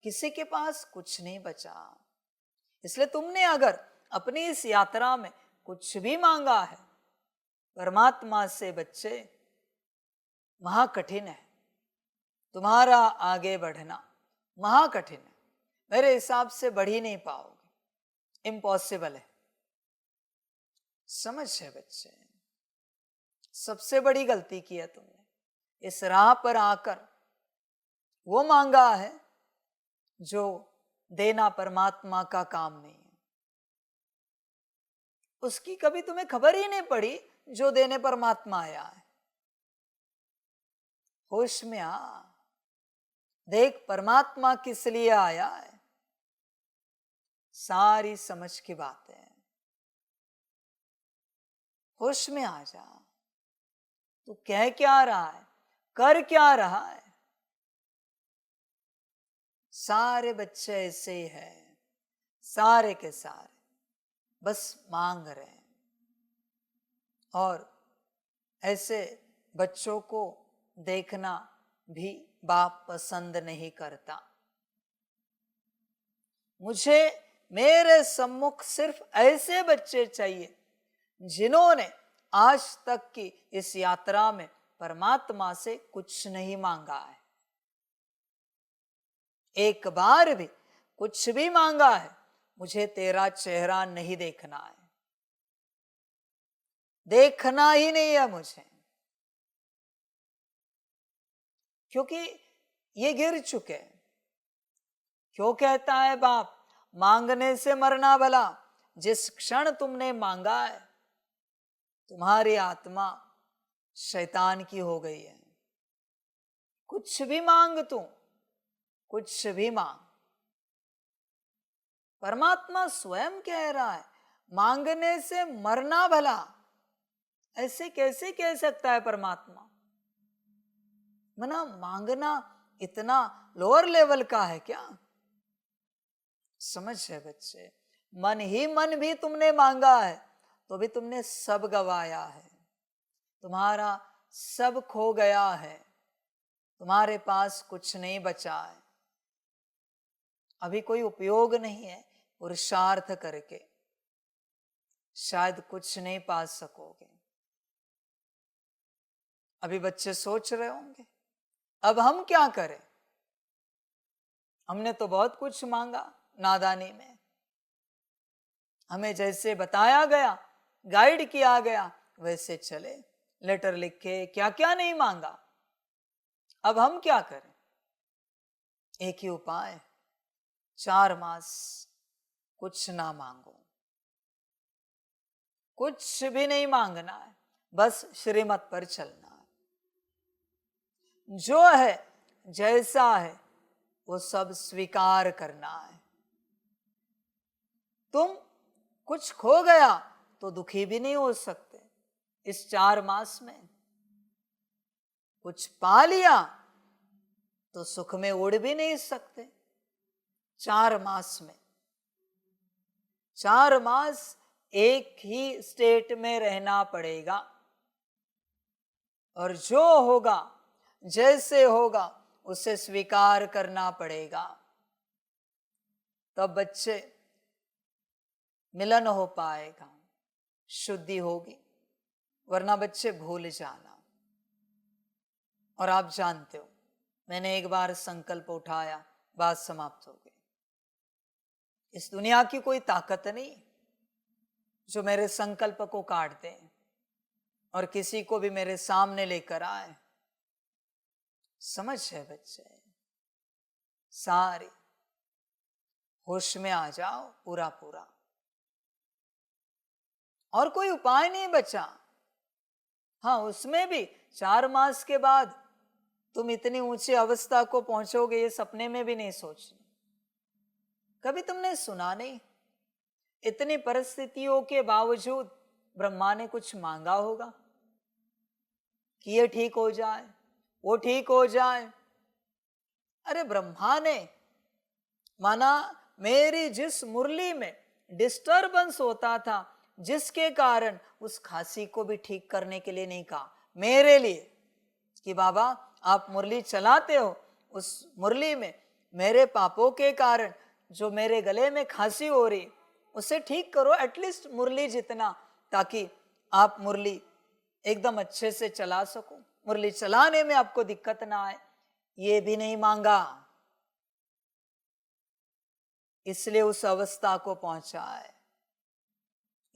किसी के पास कुछ नहीं बचा। इसलिए तुमने अगर अपनी इस यात्रा में कुछ भी मांगा है परमात्मा से बच्चे, महाकठिन है तुम्हारा आगे बढ़ना, महाकठिन है। मेरे हिसाब से बढ़ ही नहीं पाओगे, इम्पॉसिबल है। समझ है बच्चे, सबसे बड़ी गलती की है तुमने, इस राह पर आकर वो मांगा है जो देना परमात्मा का काम नहीं है। उसकी कभी तुम्हें खबर ही नहीं पड़ी जो देने परमात्मा आया है। होश में आ, देख परमात्मा किस लिए आया है, सारी समझ की बातें हैं। होश में आ जा। तू कह क्या रहा है, कर क्या रहा है? सारे बच्चे ऐसे ही हैं, सारे के सारे बस मांग रहे हैं। और ऐसे बच्चों को देखना भी बाप पसंद नहीं करता। मुझे मेरे सम्मुख सिर्फ ऐसे बच्चे चाहिए जिन्होंने आज तक की इस यात्रा में परमात्मा से कुछ नहीं मांगा है, एक बार भी कुछ भी मांगा है। मुझे तेरा चेहरा नहीं देखना है, देखना ही नहीं है मुझे, क्योंकि ये गिर चुके। क्यों कहता है बाप, मांगने से मरना भला। जिस क्षण तुमने मांगा है, तुम्हारी आत्मा शैतान की हो गई है। कुछ भी मांग तू, कुछ भी मांग। परमात्मा स्वयं कह रहा है, मांगने से मरना भला। ऐसे कैसे कह सकता है परमात्मा? मना मांगना इतना लोअर लेवल का है क्या? समझ है बच्चे, मन ही मन भी तुमने मांगा है तो भी तुमने सब गवाया है, तुम्हारा सब खो गया है, तुम्हारे पास कुछ नहीं बचा है। अभी कोई उपयोग नहीं है पुरुषार्थ करके, शायद कुछ नहीं पा सकोगे। अभी बच्चे सोच रहे होंगे, अब हम क्या करें? हमने तो बहुत कुछ मांगा नादानी में, हमें जैसे बताया गया, गाइड किया गया, वैसे चले, लेटर लिखे, क्या क्या नहीं मांगा। अब हम क्या करें? एक ही उपाय, 4 मास कुछ ना मांगो, कुछ भी नहीं मांगना है, बस श्रीमत पर चलना है। जो है जैसा है वो सब स्वीकार करना है। तुम कुछ खो गया तो दुखी भी नहीं हो सकते इस 4 मास में, कुछ पा लिया तो सुख में उड़ भी नहीं सकते 4 मास में। 4 मास एक ही स्टेट में रहना पड़ेगा, और जो होगा जैसे होगा उसे स्वीकार करना पड़ेगा। तब बच्चे मिलन हो पाएगा, शुद्धि होगी, वरना बच्चे भूल जाना। और आप जानते हो, मैंने एक बार संकल्प उठाया, बात समाप्त हो गई। इस दुनिया की कोई ताकत नहीं जो मेरे संकल्प को काट दे और किसी को भी मेरे सामने लेकर आए। समझ है बच्चे, सारे होश में आ जाओ पूरा पूरा, और कोई उपाय नहीं बचा। हाँ, उसमें भी 4 मास के बाद तुम इतनी ऊंची अवस्था को पहुंचोगे, ये सपने में भी नहीं सोचना। कभी तुमने सुना नहीं, इतनी परिस्थितियों के बावजूद ब्रह्मा ने कुछ मांगा होगा कि ये ठीक हो जाए, वो ठीक हो जाए। अरे ब्रह्मा ने माना, मेरी जिस मुरली में डिस्टरबेंस होता था, जिसके कारण उस खांसी को भी ठीक करने के लिए नहीं कहा मेरे लिए कि बाबा आप मुरली चलाते हो, उस मुरली में मेरे पापों के कारण जो मेरे गले में खांसी हो रही उसे ठीक करो, एटलीस्ट मुरली जितना, ताकि आप मुरली एकदम अच्छे से चला सको, मुरली चलाने में आपको दिक्कत ना आए। ये भी नहीं मांगा, इसलिए उस अवस्था को पहुंचा है।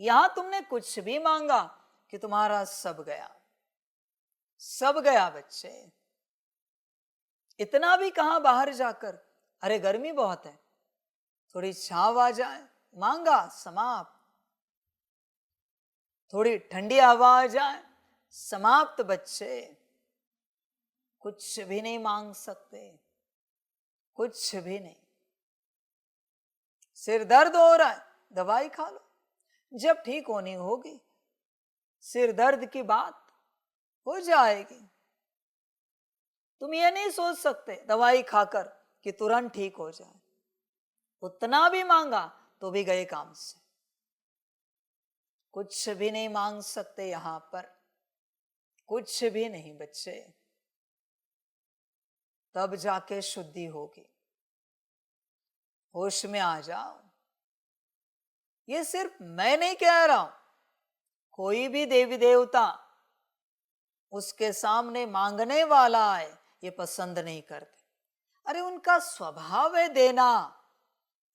यहां तुमने कुछ भी मांगा कि तुम्हारा सब गया, सब गया बच्चे। इतना भी कहां बाहर जाकर, अरे गर्मी बहुत है, थोड़ी छाव आ जाए, मांगा, समाप्त। थोड़ी ठंडी हवा आ जाए, समाप्त बच्चे। कुछ भी नहीं मांग सकते, कुछ भी नहीं। सिर दर्द हो रहा है, दवाई खा लो, जब ठीक होनी होगी सिर दर्द की बात हो जाएगी। तुम ये नहीं सोच सकते दवाई खाकर कि तुरंत ठीक हो जाए। उतना भी मांगा तो भी गए काम से। कुछ भी नहीं मांग सकते यहां पर, कुछ भी नहीं बच्चे। तब जाके शुद्धि होगी। होश में आ जाओ। ये सिर्फ मैं नहीं कह रहा हूं, कोई भी देवी देवता उसके सामने मांगने वाला आए ये पसंद नहीं करते। अरे उनका स्वभाव है देना,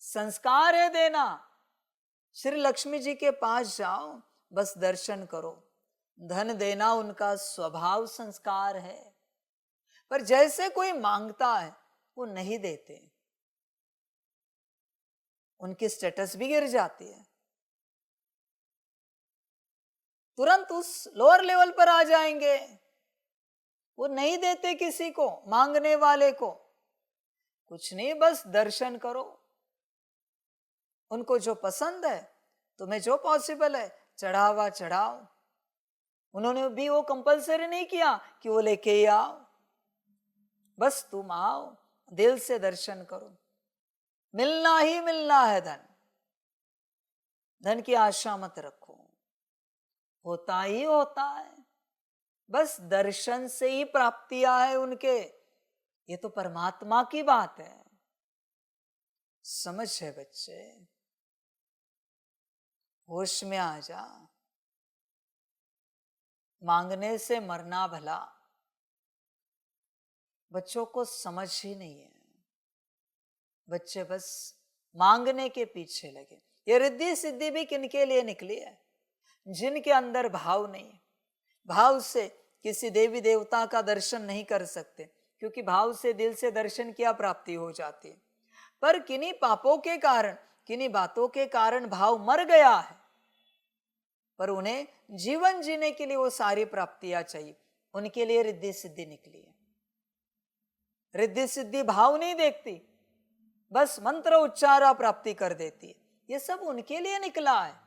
संस्कार है देना। श्री लक्ष्मी जी के पास जाओ, बस दर्शन करो। धन देना उनका स्वभाव संस्कार है। पर जैसे कोई मांगता है वो नहीं देते, उनकी स्टेटस भी गिर जाती है, तुरंत उस लोअर लेवल पर आ जाएंगे। वो नहीं देते किसी को, मांगने वाले को। कुछ नहीं, बस दर्शन करो। उनको जो पसंद है, तुम्हें जो पॉसिबल है चढ़ावा चढ़ाओ। उन्होंने भी वो कंपलसरी नहीं किया कि वो लेके ही आओ, बस तुम आओ, दिल से दर्शन करो। मिलना ही मिलना है धन, धन की आशा मत रखो, होता ही होता है। बस दर्शन से ही प्राप्तियां है उनके। ये तो परमात्मा की बात है। समझ है बच्चे, होश में आ जा। मांगने से मरना भला, बच्चों को समझ ही नहीं है। बच्चे बस मांगने के पीछे लगे। ये रिद्धि सिद्धि भी किनके लिए निकली है? जिनके अंदर भाव नहीं है। भाव से किसी देवी देवता का दर्शन नहीं कर सकते, क्योंकि भाव से दिल से दर्शन किया प्राप्ति हो जाती है। पर किन्हीं पापों के कारण, किन्हीं बातों के कारण भाव मर गया है, पर उन्हें जीवन जीने के लिए वो सारी प्राप्तियां चाहिए। उनके लिए रिद्धि सिद्धि निकली है। रिद्धि सिद्धि भाव नहीं देखती, बस मंत्र उच्चारा प्राप्ति कर देती है। ये सब उनके लिए निकला है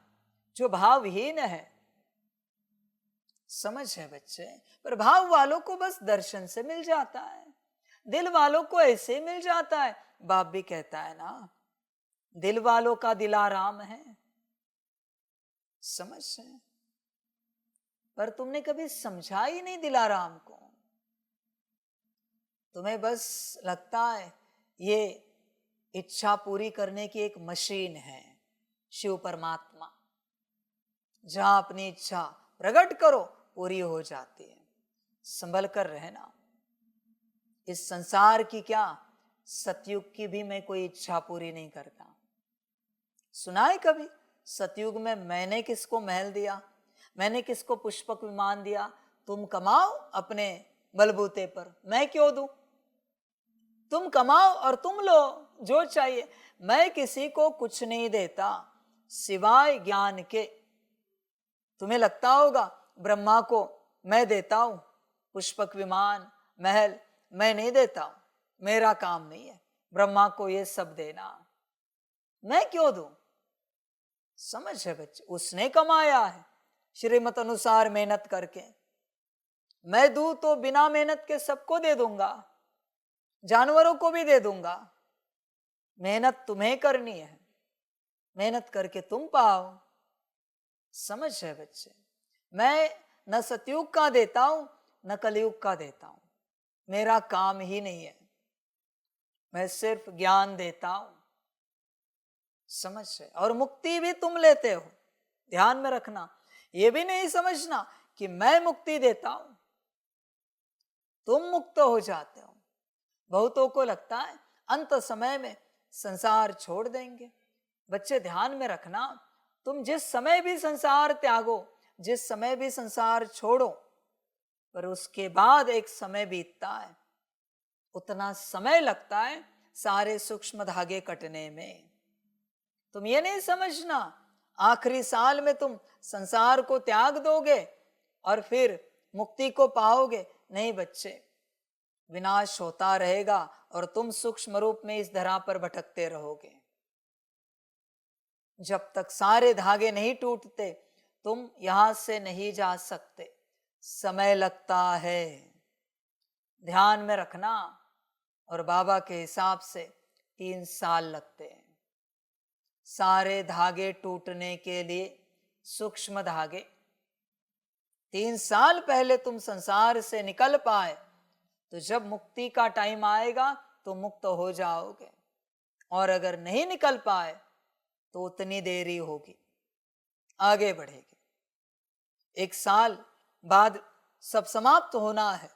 जो भावहीन है। समझ है बच्चे? पर भाव वालों को बस दर्शन से मिल जाता है, दिल वालों को ऐसे मिल जाता है। बाप भी कहता है ना, दिल वालों का दिलाराम है। समझ है? पर तुमने कभी समझा ही नहीं दिलाराम को। तुम्हें बस लगता है ये इच्छा पूरी करने की एक मशीन है, शिव परमात्मा, जहां अपनी इच्छा प्रकट करो पूरी हो जाती है। संभल कर रहना। इस संसार की क्या, सतयुग की भी मैं कोई इच्छा पूरी नहीं करता। सुना है कभी सतयुग में मैंने किसको महल दिया, मैंने किसको पुष्पक विमान दिया? तुम कमाओ अपने बलबूते पर, मैं क्यों दूं? तुम कमाओ और तुम लो जो चाहिए। मैं किसी को कुछ नहीं देता सिवाय ज्ञान के। तुम्हें लगता होगा ब्रह्मा को मैं देता हूं पुष्पक विमान महल, मैं नहीं देता हूं, मेरा काम नहीं है ब्रह्मा को ये सब देना, मैं क्यों दूं? समझ है बच्चे? उसने कमाया है श्रीमत अनुसार मेहनत करके। मैं दूं तो बिना मेहनत के सबको दे दूंगा, जानवरों को भी दे दूंगा। मेहनत तुम्हें करनी है, मेहनत करके तुम पाओ। समझ है बच्चे? मैं न सतयुग का देता हूं न कलयुग का देता हूं, मेरा काम ही नहीं है। मैं सिर्फ ज्ञान देता हूं। समझ है? और मुक्ति भी तुम लेते हो, ध्यान में रखना। ये भी नहीं समझना कि मैं मुक्ति देता हूं, तुम मुक्त हो जाते हो। बहुतों को लगता है अंत समय में संसार छोड़ देंगे। बच्चे ध्यान में रखना, तुम जिस समय भी संसार त्यागो, जिस समय भी संसार छोड़ो, पर उसके बाद एक समय बीतता है, उतना समय लगता है सारे सूक्ष्म धागे कटने में। तुम ये नहीं समझना आखिरी साल में तुम संसार को त्याग दोगे और फिर मुक्ति को पाओगे। नहीं बच्चे, विनाश होता रहेगा और तुम सूक्ष्म रूप में इस धरा पर भटकते रहोगे। जब तक सारे धागे नहीं टूटते तुम यहां से नहीं जा सकते, समय लगता है। ध्यान में रखना। और बाबा के हिसाब से 3 साल लगते हैं। सारे धागे टूटने के लिए सूक्ष्म धागे। 3 साल पहले तुम संसार से निकल पाए तो जब मुक्ति का टाइम आएगा तो मुक्त हो जाओगे, और अगर नहीं निकल पाए तो उतनी देरी होगी, आगे बढ़ेगी। 1 साल बाद सब समाप्त होना है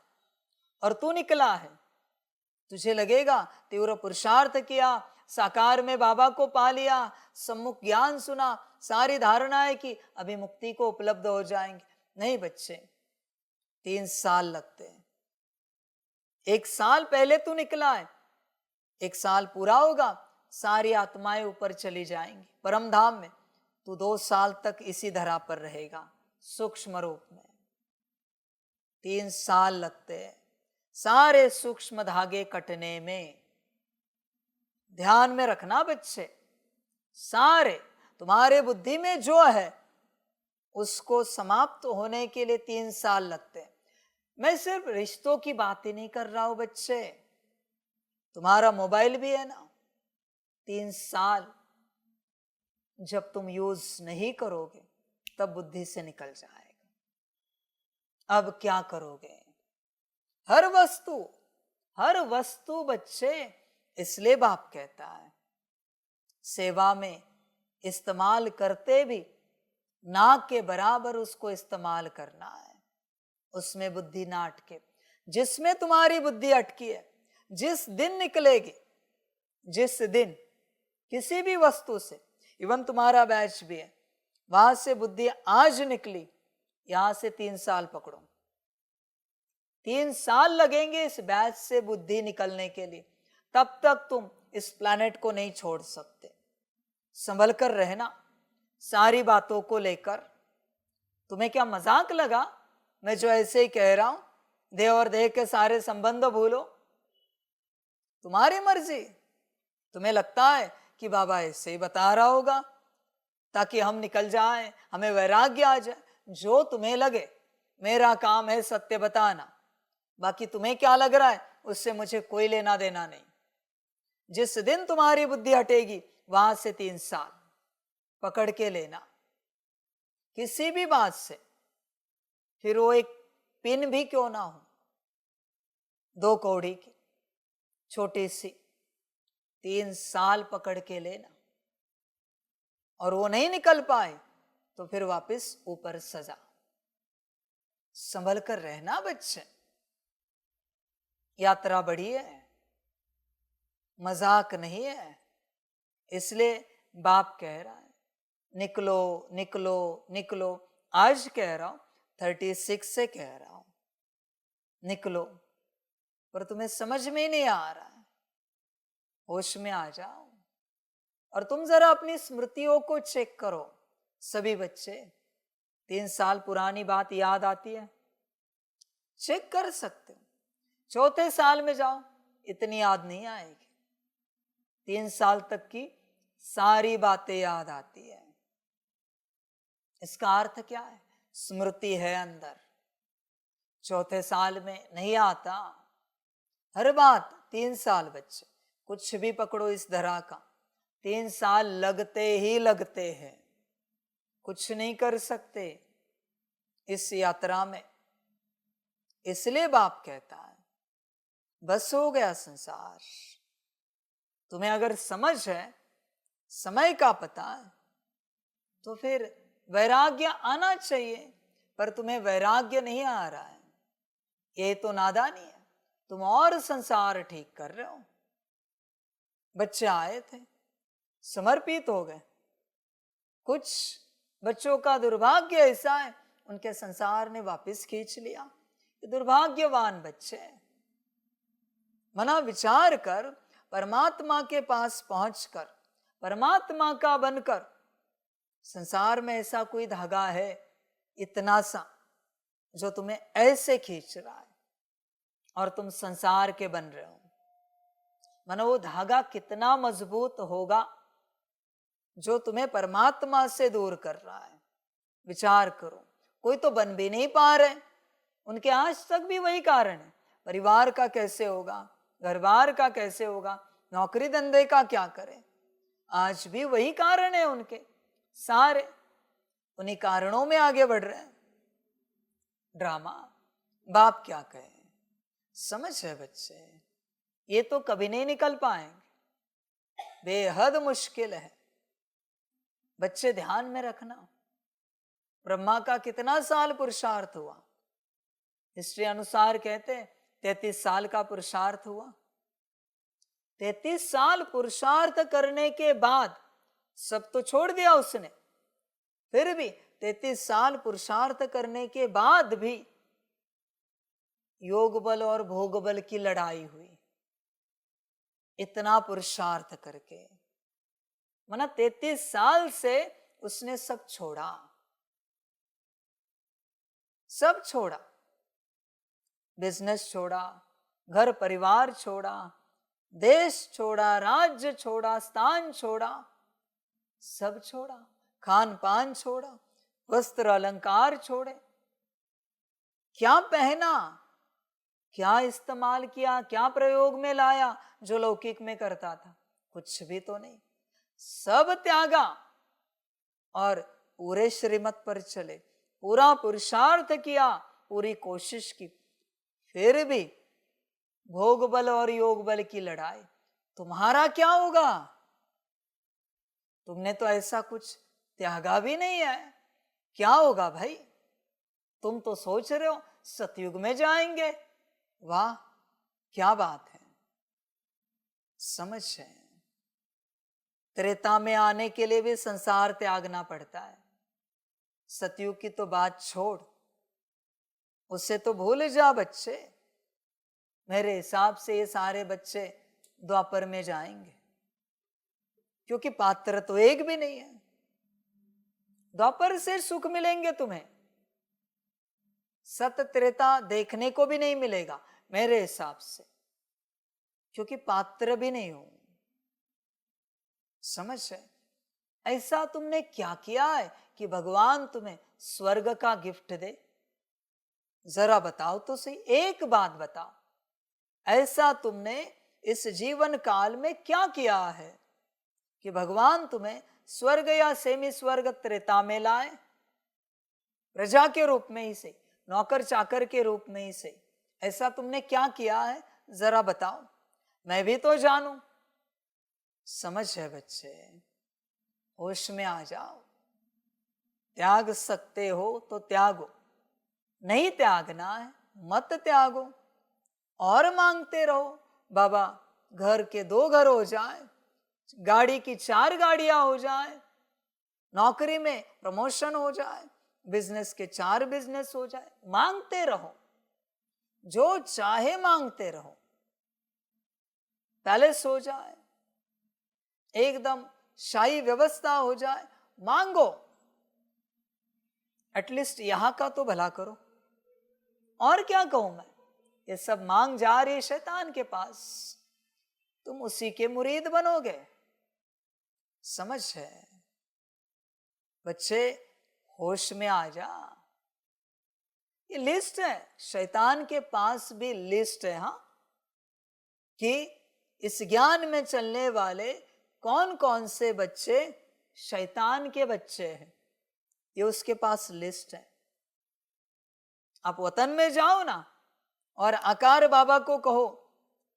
और तू निकला है। तुझे लगेगा तीव्र पुरुषार्थ किया, साकार में बाबा को पा लिया, सम्मुख ज्ञान सुना, सारी धारणाएं की, अभी मुक्ति को उपलब्ध हो जाएंगे। नहीं बच्चे, 3 साल लगते हैं। 1 साल पहले तू निकला है, 1 साल पूरा होगा, सारी आत्माएं ऊपर चली जाएंगी परम धाम में। तू 2 साल तक इसी धरा पर रहेगा सूक्ष्म रूप में। 3 साल लगते हैं सारे सूक्ष्म धागे कटने में। ध्यान में रखना बच्चे, सारे तुम्हारे बुद्धि में जो है उसको समाप्त होने के लिए 3 साल लगते हैं। मैं सिर्फ रिश्तों की बात ही नहीं कर रहा हूं बच्चे, तुम्हारा मोबाइल भी है ना, 3 साल जब तुम यूज नहीं करोगे तब बुद्धि से निकल जाएगा। अब क्या करोगे? हर वस्तु बच्चे, इसलिए बाप कहता है सेवा में इस्तेमाल करते भी नाक के बराबर उसको इस्तेमाल करना है, उसमें बुद्धि ना अटके। जिसमें तुम्हारी बुद्धि अटकी है, जिस दिन निकलेगी, जिस दिन किसी भी वस्तु से, इवन तुम्हारा बैच भी है, वहां से बुद्धि आज निकली, यहां से 3 साल पकड़ो। 3 साल लगेंगे इस बैच से बुद्धि निकलने के लिए, तब तक तुम इस प्लैनेट को नहीं छोड़ सकते। संभल कर रहना सारी बातों को लेकर। तुम्हें क्या मजाक लगा मैं जो ऐसे ही कह रहा हूं? देह और देह के सारे संबंध भूलो, तुम्हारी मर्जी। तुम्हें लगता है कि बाबा ऐसे ही बता रहा होगा ताकि हम निकल जाएं, हमें वैराग्य आ जाए। जो तुम्हें लगे, मेरा काम है सत्य बताना, बाकी तुम्हें क्या लग रहा है उससे मुझे कोई लेना देना नहीं। जिस दिन तुम्हारी बुद्धि हटेगी वहां से 3 साल पकड़ के लेना किसी भी बात से, फिर वो एक पिन भी क्यों ना हो, 2 कौड़ी की छोटी सी, 3 साल पकड़ के लेना। और वो नहीं निकल पाए तो फिर वापस ऊपर सजा। संभल कर रहना बच्चे, यात्रा बड़ी है, मजाक नहीं है। इसलिए बाप कह रहा है निकलो निकलो निकलो। आज कह रहा हूं, 36 से कह रहा हूं निकलो, पर तुम्हें समझ में ही नहीं आ रहा है। होश में आ जाओ और तुम जरा अपनी स्मृतियों को चेक करो। सभी बच्चे 3 साल पुरानी बात याद आती है, चेक कर सकते हो। 4थे साल में जाओ, इतनी याद नहीं आएगी। 3 साल तक की सारी बातें याद आती है। इसका अर्थ क्या है? स्मृति है अंदर। 4थे साल में नहीं आता। हर बात 3 साल बच्चे, कुछ भी पकड़ो इस धरा का, 3 साल लगते ही लगते हैं। कुछ नहीं कर सकते इस यात्रा में। इसलिए बाप कहता है बस हो गया संसार। तुम्हें अगर समझ है, समय का पता है, तो फिर वैराग्य आना चाहिए, पर तुम्हें वैराग्य नहीं आ रहा है। ये तो नादानी है, तुम और संसार ठीक कर रहे हो। बच्चे आए थे, समर्पित हो गए। कुछ बच्चों का दुर्भाग्य ऐसा है, उनके संसार ने वापस खींच लिया। ये दुर्भाग्यवान बच्चे हैं। मना विचार कर, परमात्मा के पास पहुंचकर, परमात्मा का बनकर, संसार में ऐसा कोई धागा है इतना सा जो तुम्हें ऐसे खींच रहा है और तुम संसार के बन रहे हो। मानो वो धागा कितना मजबूत होगा जो तुम्हें परमात्मा से दूर कर रहा है। विचार करो, कोई तो बन भी नहीं पा रहे, उनके आज तक भी वही कारण है। परिवार का कैसे होगा, घर बार का कैसे होगा, नौकरी धंधे का क्या करें, आज भी वही कारण है उनके सारे, उन्हीं कारणों में आगे बढ़ रहे हैं। ड्रामा, बाप क्या कहे, समझ है बच्चे, ये तो कभी नहीं निकल पाएंगे, बेहद मुश्किल है। बच्चे ध्यान में रखना, ब्रह्मा का कितना साल पुरुषार्थ हुआ, हिस्ट्री अनुसार कहते 33 साल का पुरुषार्थ हुआ। 33 साल पुरुषार्थ करने के बाद सब तो छोड़ दिया उसने, फिर भी 33 साल पुरुषार्थ करने के बाद भी योग बल और भोग बल की लड़ाई हुई, इतना पुरुषार्थ करके। माना 33 साल से उसने सब छोड़ा, सब छोड़ा, बिजनेस छोड़ा, घर परिवार छोड़ा, देश छोड़ा, राज्य छोड़ा, स्थान छोड़ा, सब छोड़ा, खान पान छोड़ा, वस्त्र अलंकार छोड़े, क्या पहना, क्या इस्तेमाल किया, क्या प्रयोग में लाया जो लौकिक में करता था, कुछ भी तो नहीं, सब त्यागा और पूरे श्रीमत पर चले, पूरा पुरुषार्थ किया, पूरी कोशिश की, फिर भी भोग बल और योग बल की लड़ाई। तुम्हारा क्या होगा, तुमने तो ऐसा कुछ त्यागा भी नहीं है, क्या होगा भाई, तुम तो सोच रहे हो सतयुग में जाएंगे, वाह क्या बात है, समझ है। त्रेता में आने के लिए भी संसार त्यागना पड़ता है, सतयुग की तो बात छोड़, उससे तो भूल जा बच्चे। मेरे हिसाब से ये सारे बच्चे द्वापर में जाएंगे, क्योंकि पात्र तो एक भी नहीं है। द्वापर से सुख मिलेंगे तुम्हें, सत त्रेता देखने को भी नहीं मिलेगा मेरे हिसाब से, क्योंकि पात्र भी नहीं हो, समझ है। ऐसा तुमने क्या किया है कि भगवान तुम्हें स्वर्ग का गिफ्ट दे, जरा बताओ तो सही, एक बात बताओ, ऐसा तुमने इस जीवन काल में क्या किया है कि भगवान तुम्हें स्वर्ग या सेमी स्वर्ग त्रेता में लाए, प्रजा के रूप में ही से, नौकर चाकर के रूप में ही से, ऐसा तुमने क्या किया है जरा बताओ, मैं भी तो जानूं। समझ है बच्चे, होश में आ जाओ, त्याग सकते हो तो त्यागो, नहीं त्यागना है मत त्यागो, और मांगते रहो। बाबा घर के 2 घर हो जाए, गाड़ी की 4 गाड़ियां हो जाए, नौकरी में प्रमोशन हो जाए, बिजनेस के 4 बिजनेस हो जाए, मांगते रहो, जो चाहे मांगते रहो, पैलेस हो जाए, एकदम शाही व्यवस्था हो जाए, मांगो, एटलीस्ट यहां का तो भला करो। और क्या कहूं मैं, ये सब मांग जा रही शैतान के पास, तुम उसी के मुरीद बनोगे, समझ है बच्चे, होश में आ जा। ये लिस्ट है, शैतान के पास भी लिस्ट है, हाँ, कि इस ज्ञान में चलने वाले कौन कौन से बच्चे शैतान के बच्चे हैं, ये उसके पास लिस्ट है। आप वतन में जाओ ना और आकार बाबा को कहो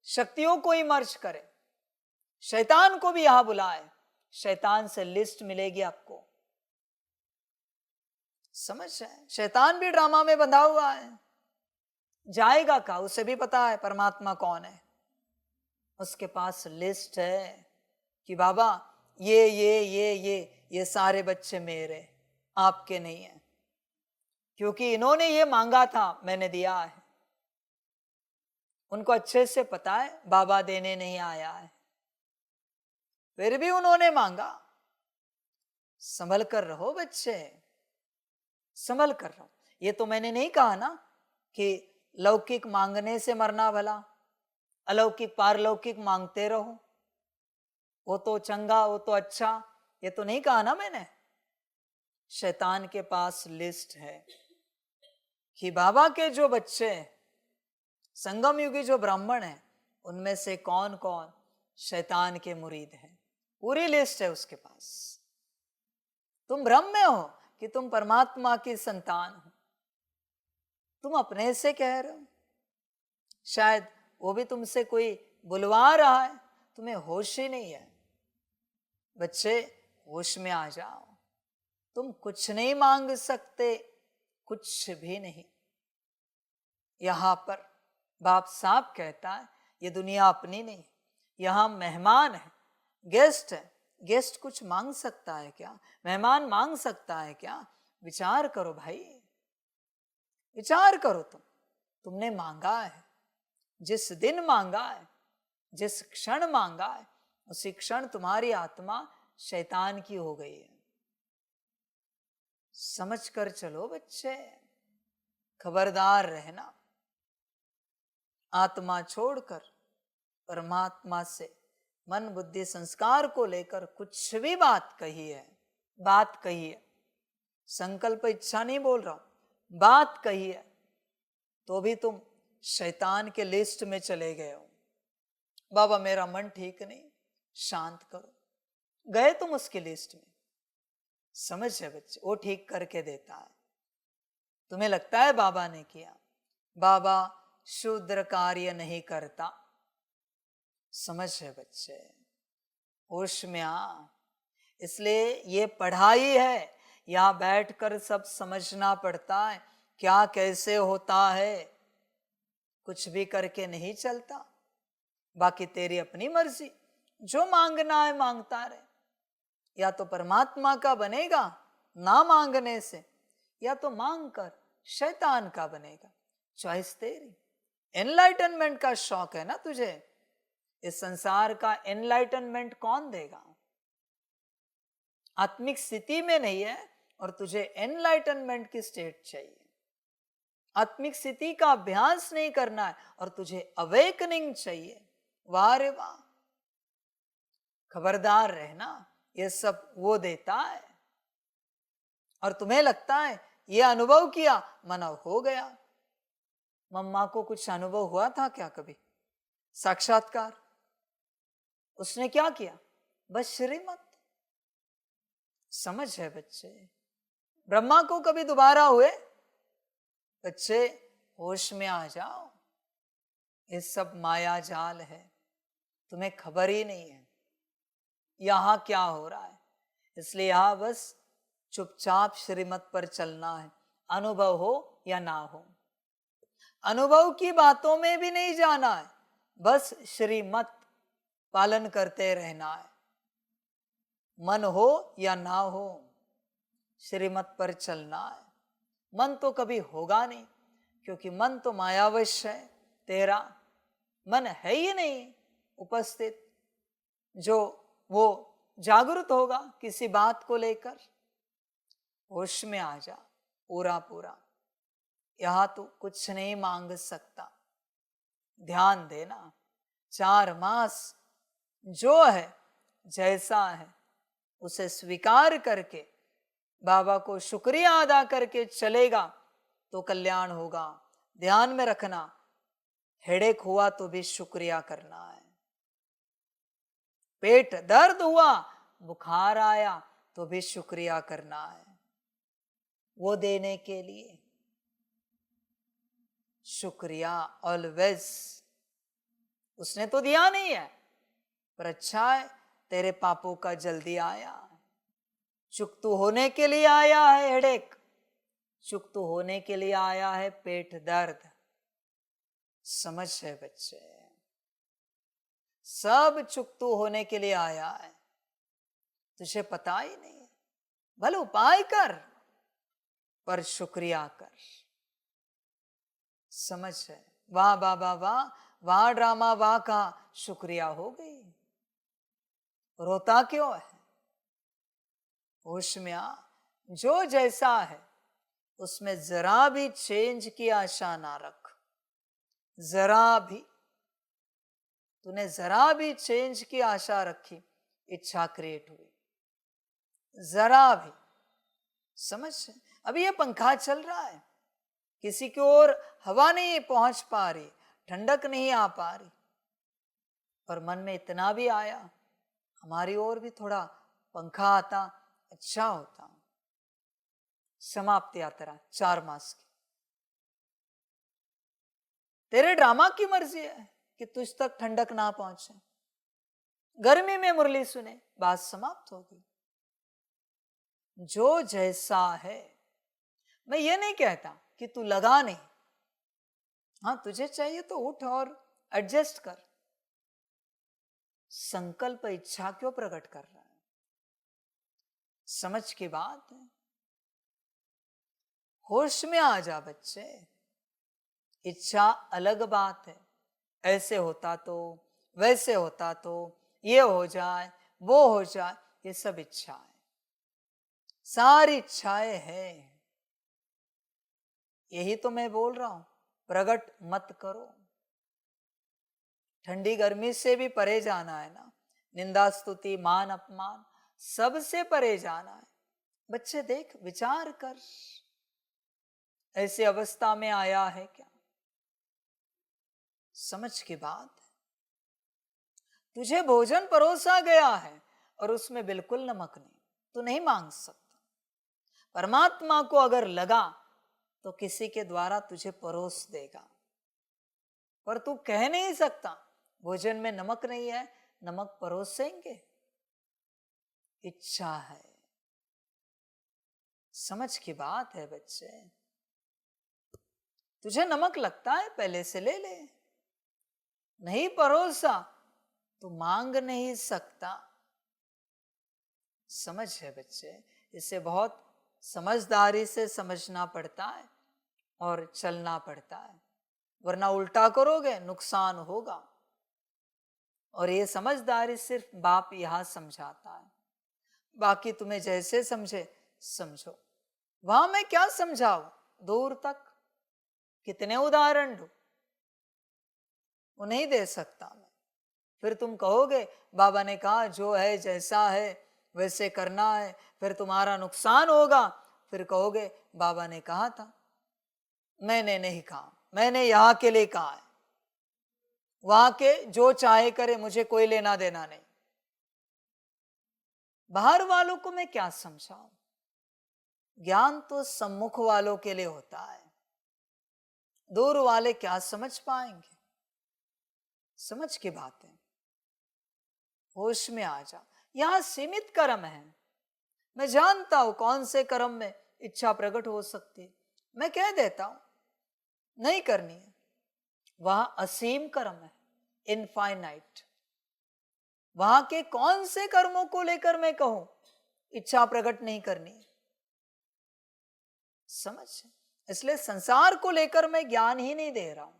शक्तियों को ही मर्ज करे, शैतान को भी यहां बुलाए, शैतान से लिस्ट मिलेगी आपको, समझ है। शैतान भी ड्रामा में बंधा हुआ है, जाएगा का, उसे भी पता है परमात्मा कौन है, उसके पास लिस्ट है कि बाबा ये सारे बच्चे मेरे, आपके नहीं है, क्योंकि इन्होंने ये मांगा था मैंने दिया है, उनको अच्छे से पता है बाबा देने नहीं आया है, फिर भी उन्होंने मांगा। संभल कर रहो बच्चे, संभल कर रहो। ये तो मैंने नहीं कहा ना कि लौकिक मांगने से मरना भला, अलौकिक पारलौकिक मांगते रहो, वो तो चंगा, वो तो अच्छा, ये तो नहीं कहा ना मैंने। शैतान के पास लिस्ट है कि बाबा के जो बच्चे हैं, संगम युगी जो ब्राह्मण हैं, उनमें से कौन कौन शैतान के मुरीद हैं। पूरी लिस्ट है उसके पास। तुम भ्रम में हो कि तुम परमात्मा की संतान हो। तुम अपने से कह रहे हो, शायद वो भी तुमसे कोई बुलवा रहा है, तुम्हें होश ही नहीं है। बच्चे, होश में आ जाओ। तुम कुछ नहीं मांग सकते, कुछ भी नहीं। यहां पर बाप साहब कहता है, ये दुनिया अपनी नहीं, यहां मेहमान है, गेस्ट है। गेस्ट कुछ मांग सकता है क्या? मेहमान मांग सकता है क्या? विचार करो भाई, विचार करो। तुमने मांगा है, जिस दिन मांगा है, जिस क्षण मांगा है, उसी क्षण तुम्हारी आत्मा शैतान की हो गई है। समझ कर चलो बच्चे, खबरदार रहना। आत्मा छोड़कर परमात्मा से मन बुद्धि संस्कार को लेकर कुछ भी बात कही है, बात कही है, संकल्प इच्छा नहीं बोल रहा हूं, बात कही है, तो भी तुम शैतान के लिस्ट में चले गए हो। बाबा मेरा मन ठीक नहीं, शांत करो, गए तुम उसकी लिस्ट में। समझ है बच्चे, वो ठीक करके देता है। तुम्हें लगता है बाबा ने किया, बाबा शूद्र कार्य नहीं करता। समझ है बच्चे, होश में आ। इसलिए ये पढ़ाई है, यहां बैठकर सब समझना पड़ता है, क्या कैसे होता है। कुछ भी करके नहीं चलता। बाकी तेरी अपनी मर्जी, जो मांगना है मांगता रहे। या तो परमात्मा का बनेगा ना मांगने से, या तो मांग कर शैतान का बनेगा। चॉइस तेरी। एनलाइटनमेंट का शौक है ना तुझे, इस संसार का एनलाइटनमेंट कौन देगा? आत्मिक स्थिति में नहीं है और तुझे एनलाइटनमेंट की स्टेट चाहिए। आत्मिक स्थिति का अभ्यास नहीं करना है और तुझे अवेकनिंग चाहिए। वाह रे वाह, खबरदार रहना, ये सब वो देता है। और तुम्हें लगता है ये अनुभव किया, मन हो गया। मम्मा को कुछ अनुभव हुआ था क्या कभी? साक्षात्कार? उसने क्या किया? बस श्रीमत। समझ है बच्चे, ब्रह्मा को कभी दोबारा हुए? बच्चे होश में आ जाओ, ये सब माया जाल है, तुम्हें खबर ही नहीं है यहां क्या हो रहा है। इसलिए यहां बस चुपचाप श्रीमत पर चलना है, अनुभव हो या ना हो। अनुभव की बातों में भी नहीं जाना है, बस श्रीमत पालन करते रहना है। मन हो या ना हो, श्रीमत पर चलना है। मन तो कभी होगा नहीं, क्योंकि मन तो मायावश है तेरा। मन है ही नहीं उपस्थित, जो वो जागृत होगा किसी बात को लेकर। होश में आ जा पूरा पूरा। यहां तो कुछ नहीं मांग सकता। ध्यान देना, 4 मास जो है जैसा है उसे स्वीकार करके बाबा को शुक्रिया अदा करके चलेगा तो कल्याण होगा। ध्यान में रखना, हेडेक हुआ तो भी शुक्रिया करना है। पेट दर्द हुआ, बुखार आया तो भी शुक्रिया करना है। वो देने के लिए शुक्रिया ऑलवेज। उसने तो दिया नहीं है, पर अच्छा है तेरे पापों का जल्दी आया। चुकतू होने के लिए आया है हेडेक, चुकतू होने के लिए आया है पेट दर्द। समझ है बच्चे, सब चुकतू होने के लिए आया है, तुझे पता ही नहीं है। भले उपाय कर, पर शुक्रिया कर। समझ है? वाह बाबा वाह, वाह ड्रामा वाह का शुक्रिया हो गई। रोता क्यों है? होश में आ। जो जैसा है उसमें जरा भी चेंज की आशा ना रख। जरा भी, तूने जरा भी चेंज की आशा रखी, इच्छा क्रिएट हुई। जरा भी। समझ है? अभी ये पंखा चल रहा है, किसी की ओर हवा नहीं पहुंच पा रही, ठंडक नहीं आ पा रही, पर मन में इतना भी आया, हमारी ओर भी थोड़ा पंखा आता अच्छा होता। समाप्ति यात्रा 4 मास की, तेरे ड्रामा की मर्जी है कि तुझ तक ठंडक ना पहुंचे। गर्मी में मुरली सुने, बात समाप्त हो गई। जो जैसा है, मैं ये नहीं कहता कि तू लगा नहीं, हाँ तुझे चाहिए तो उठ और एडजस्ट कर। संकल्प इच्छा क्यों प्रकट कर रहा है? समझ की बात है। होश में आ जा बच्चे। इच्छा अलग बात है, ऐसे होता तो, वैसे होता तो, ये हो जाए वो हो जाए, ये सब इच्छा है, सारी इच्छाएं हैं। यही तो मैं बोल रहा हूं, प्रकट मत करो। ठंडी गर्मी से भी परे जाना है ना, निंदा स्तुति मान अपमान सबसे परे जाना है। बच्चे देख, विचार कर, ऐसी अवस्था में आया है क्या? समझ की बात है। तुझे भोजन परोसा गया है और उसमें बिल्कुल नमक नहीं, तू नहीं मांग सकता। परमात्मा को अगर लगा तो किसी के द्वारा तुझे परोस देगा, पर तू कह नहीं सकता भोजन में नमक नहीं है, नमक परोसेंगे। इच्छा है। समझ की बात है बच्चे। तुझे नमक लगता है, पहले से ले ले। नहीं परोसा तो मांग नहीं सकता। समझ है बच्चे, इसे बहुत समझदारी से समझना पड़ता है और चलना पड़ता है, वरना उल्टा करोगे नुकसान होगा। और ये समझदारी सिर्फ बाप यहां समझाता है, बाकी तुम्हें जैसे समझे समझो। वहां मैं क्या समझाऊं, दूर तक कितने उदाहरण दूं, वो नहीं दे सकता मैं। फिर तुम कहोगे बाबा ने कहा जो है जैसा है वैसे करना है, फिर तुम्हारा नुकसान होगा। फिर कहोगे बाबा ने कहा था। मैंने नहीं कहा, मैंने यहां के लिए कहा है, वहां के जो चाहे करे, मुझे कोई लेना देना नहीं। बाहर वालों को मैं क्या समझाऊं? ज्ञान तो सम्मुख वालों के लिए होता है, दूर वाले क्या समझ पाएंगे? समझ की बात है। होश में आ जा। यहां सीमित कर्म है, मैं जानता हूं कौन से कर्म में इच्छा प्रकट हो सकती है, मैं कह देता हूं नहीं करनी है। वहां असीम कर्म है, इनफाइनाइट। वहां के कौन से कर्मों को लेकर मैं कहूं इच्छा प्रकट नहीं करनी है? समझ। इसलिए संसार को लेकर मैं ज्ञान ही नहीं दे रहा हूं।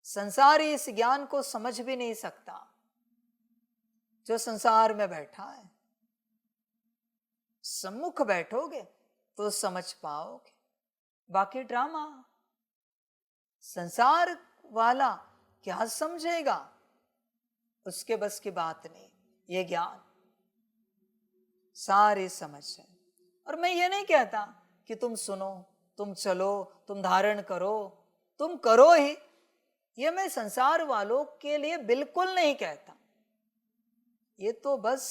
संसारी इस ज्ञान को समझ भी नहीं सकता जो संसार में बैठा है। सम्मुख बैठोगे तो समझ पाओगे। बाकी ड्रामा, संसार वाला क्या समझेगा, उसके बस की बात नहीं। ये ज्ञान सारी समझ है। और मैं ये नहीं कहता कि तुम सुनो, तुम चलो, तुम धारण करो, तुम करो ही, ये मैं संसार वालों के लिए बिल्कुल नहीं कहता। ये तो बस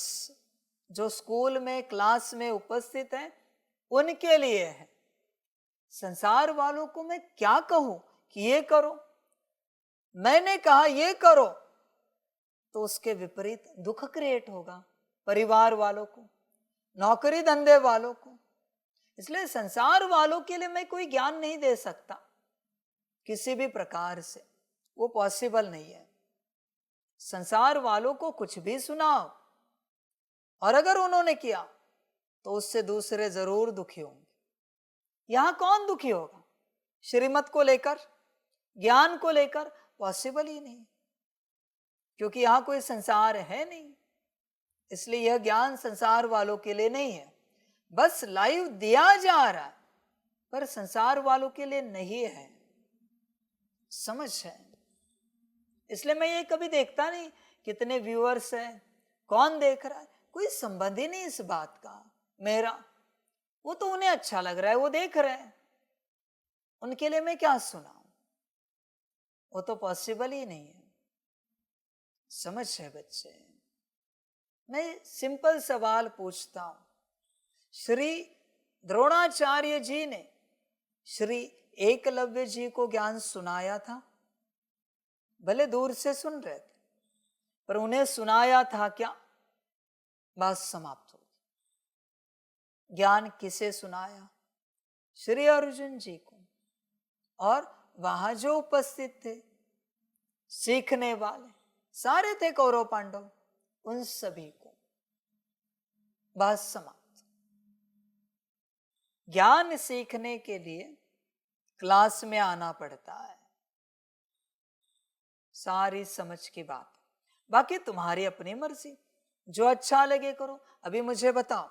जो स्कूल में क्लास में उपस्थित है उनके लिए है। संसार वालों को मैं क्या कहूं कि ये करो, मैंने कहा ये करो, तो उसके विपरीत दुख क्रिएट होगा परिवार वालों को, नौकरी धंधे वालों को। इसलिए संसार वालों के लिए मैं कोई ज्ञान नहीं दे सकता किसी भी प्रकार से, वो पॉसिबल नहीं है। संसार वालों को कुछ भी सुनाओ और अगर उन्होंने किया तो उससे दूसरे जरूर दुखी होंगे। यहां कौन दुखी होगा? श्रीमत को लेकर, ज्ञान को लेकर पॉसिबल ही नहीं, क्योंकि यहां कोई संसार है नहीं। इसलिए यह ज्ञान संसार वालों के लिए नहीं है, बस लाइव दिया जा रहा है, पर संसार वालों के लिए नहीं है। समझ है। इसलिए मैं ये कभी देखता नहीं कितने व्यूअर्स हैं, कौन देख रहा है, कोई संबंध ही नहीं इस बात का मेरा। वो तो उन्हें अच्छा लग रहा है, वो देख रहे हैं, उनके लिए मैं क्या सुनाऊं? वो तो पॉसिबल ही नहीं है। समझ है बच्चे? मैं सिंपल सवाल पूछता हूं। श्री द्रोणाचार्य जी ने श्री एकलव्य जी को ज्ञान सुनाया था, भले दूर से सुन रहे थे, पर उन्हें सुनाया था क्या? बात समाप्त हो गई। ज्ञान किसे सुनाया? श्री अर्जुन जी को। और वहां जो उपस्थित थे सीखने वाले सारे थे कौरव पांडव, उन सभी को। बात समाप्त। ज्ञान सीखने के लिए क्लास में आना पड़ता है, सारी समझ की बात। बाकी तुम्हारी अपनी मर्जी, जो अच्छा लगे करो। अभी मुझे बताओ,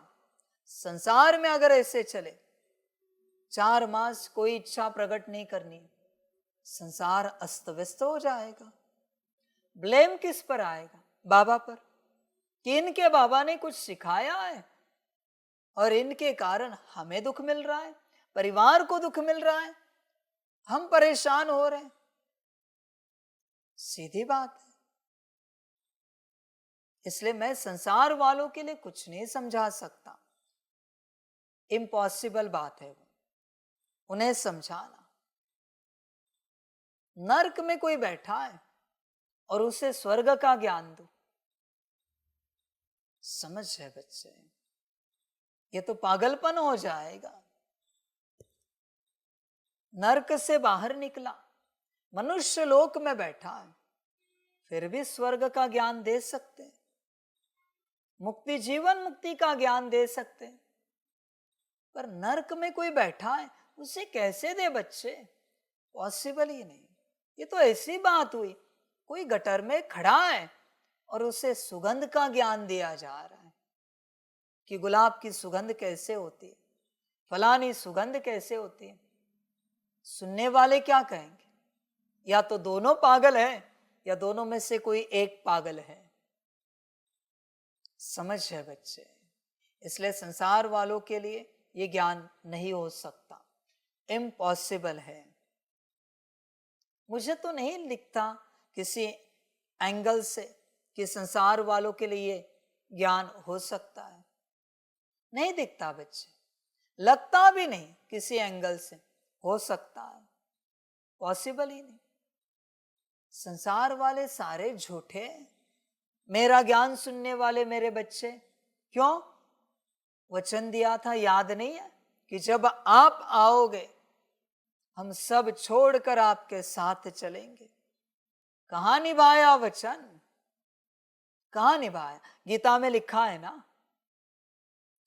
संसार में अगर ऐसे चले 4 मास कोई इच्छा प्रकट नहीं करनी, संसार अस्त व्यस्त हो जाएगा। ब्लेम किस पर आएगा? बाबा पर, कि इनके बाबा ने कुछ सिखाया है और इनके कारण हमें दुख मिल रहा है, परिवार को दुख मिल रहा है, हम परेशान हो रहे हैं। सीधी बात है। इसलिए मैं संसार वालों के लिए कुछ नहीं समझा सकता, इम्पॉसिबल बात है वो, उन्हें समझाना। नर्क में कोई बैठा है और उसे स्वर्ग का ज्ञान दो, समझ है बच्चे? ये तो पागलपन हो जाएगा। नर्क से बाहर निकला, मनुष्य लोक में बैठा है, फिर भी स्वर्ग का ज्ञान दे सकते, मुक्ति, जीवन मुक्ति का ज्ञान दे सकते, पर नर्क में कोई बैठा है, उसे कैसे दे बच्चे? पॉसिबल ही नहीं। ये तो ऐसी बात हुई, कोई गटर में खड़ा है और उसे सुगंध का ज्ञान दिया जा रहा है कि गुलाब की सुगंध कैसे होती है, फलानी सुगंध कैसे होती है। सुनने वाले क्या कहेंगे? या तो दोनों पागल है या दोनों में से कोई एक पागल है। समझ है बच्चे? इसलिए संसार वालों के लिए ये ज्ञान नहीं हो सकता, इम्पॉसिबल है। मुझे तो नहीं लिखता किसी एंगल से कि संसार वालों के लिए ये ज्ञान हो सकता है, नहीं दिखता बच्चे, लगता भी नहीं किसी एंगल से हो सकता है, पॉसिबल ही नहीं। संसार वाले सारे झूठे, मेरा ज्ञान सुनने वाले मेरे बच्चे। क्यों? वचन दिया था, याद नहीं है कि जब आप आओगे हम सब छोड़कर आपके साथ चलेंगे। कहां निभाया वचन? कहां निभाया? गीता में लिखा है ना,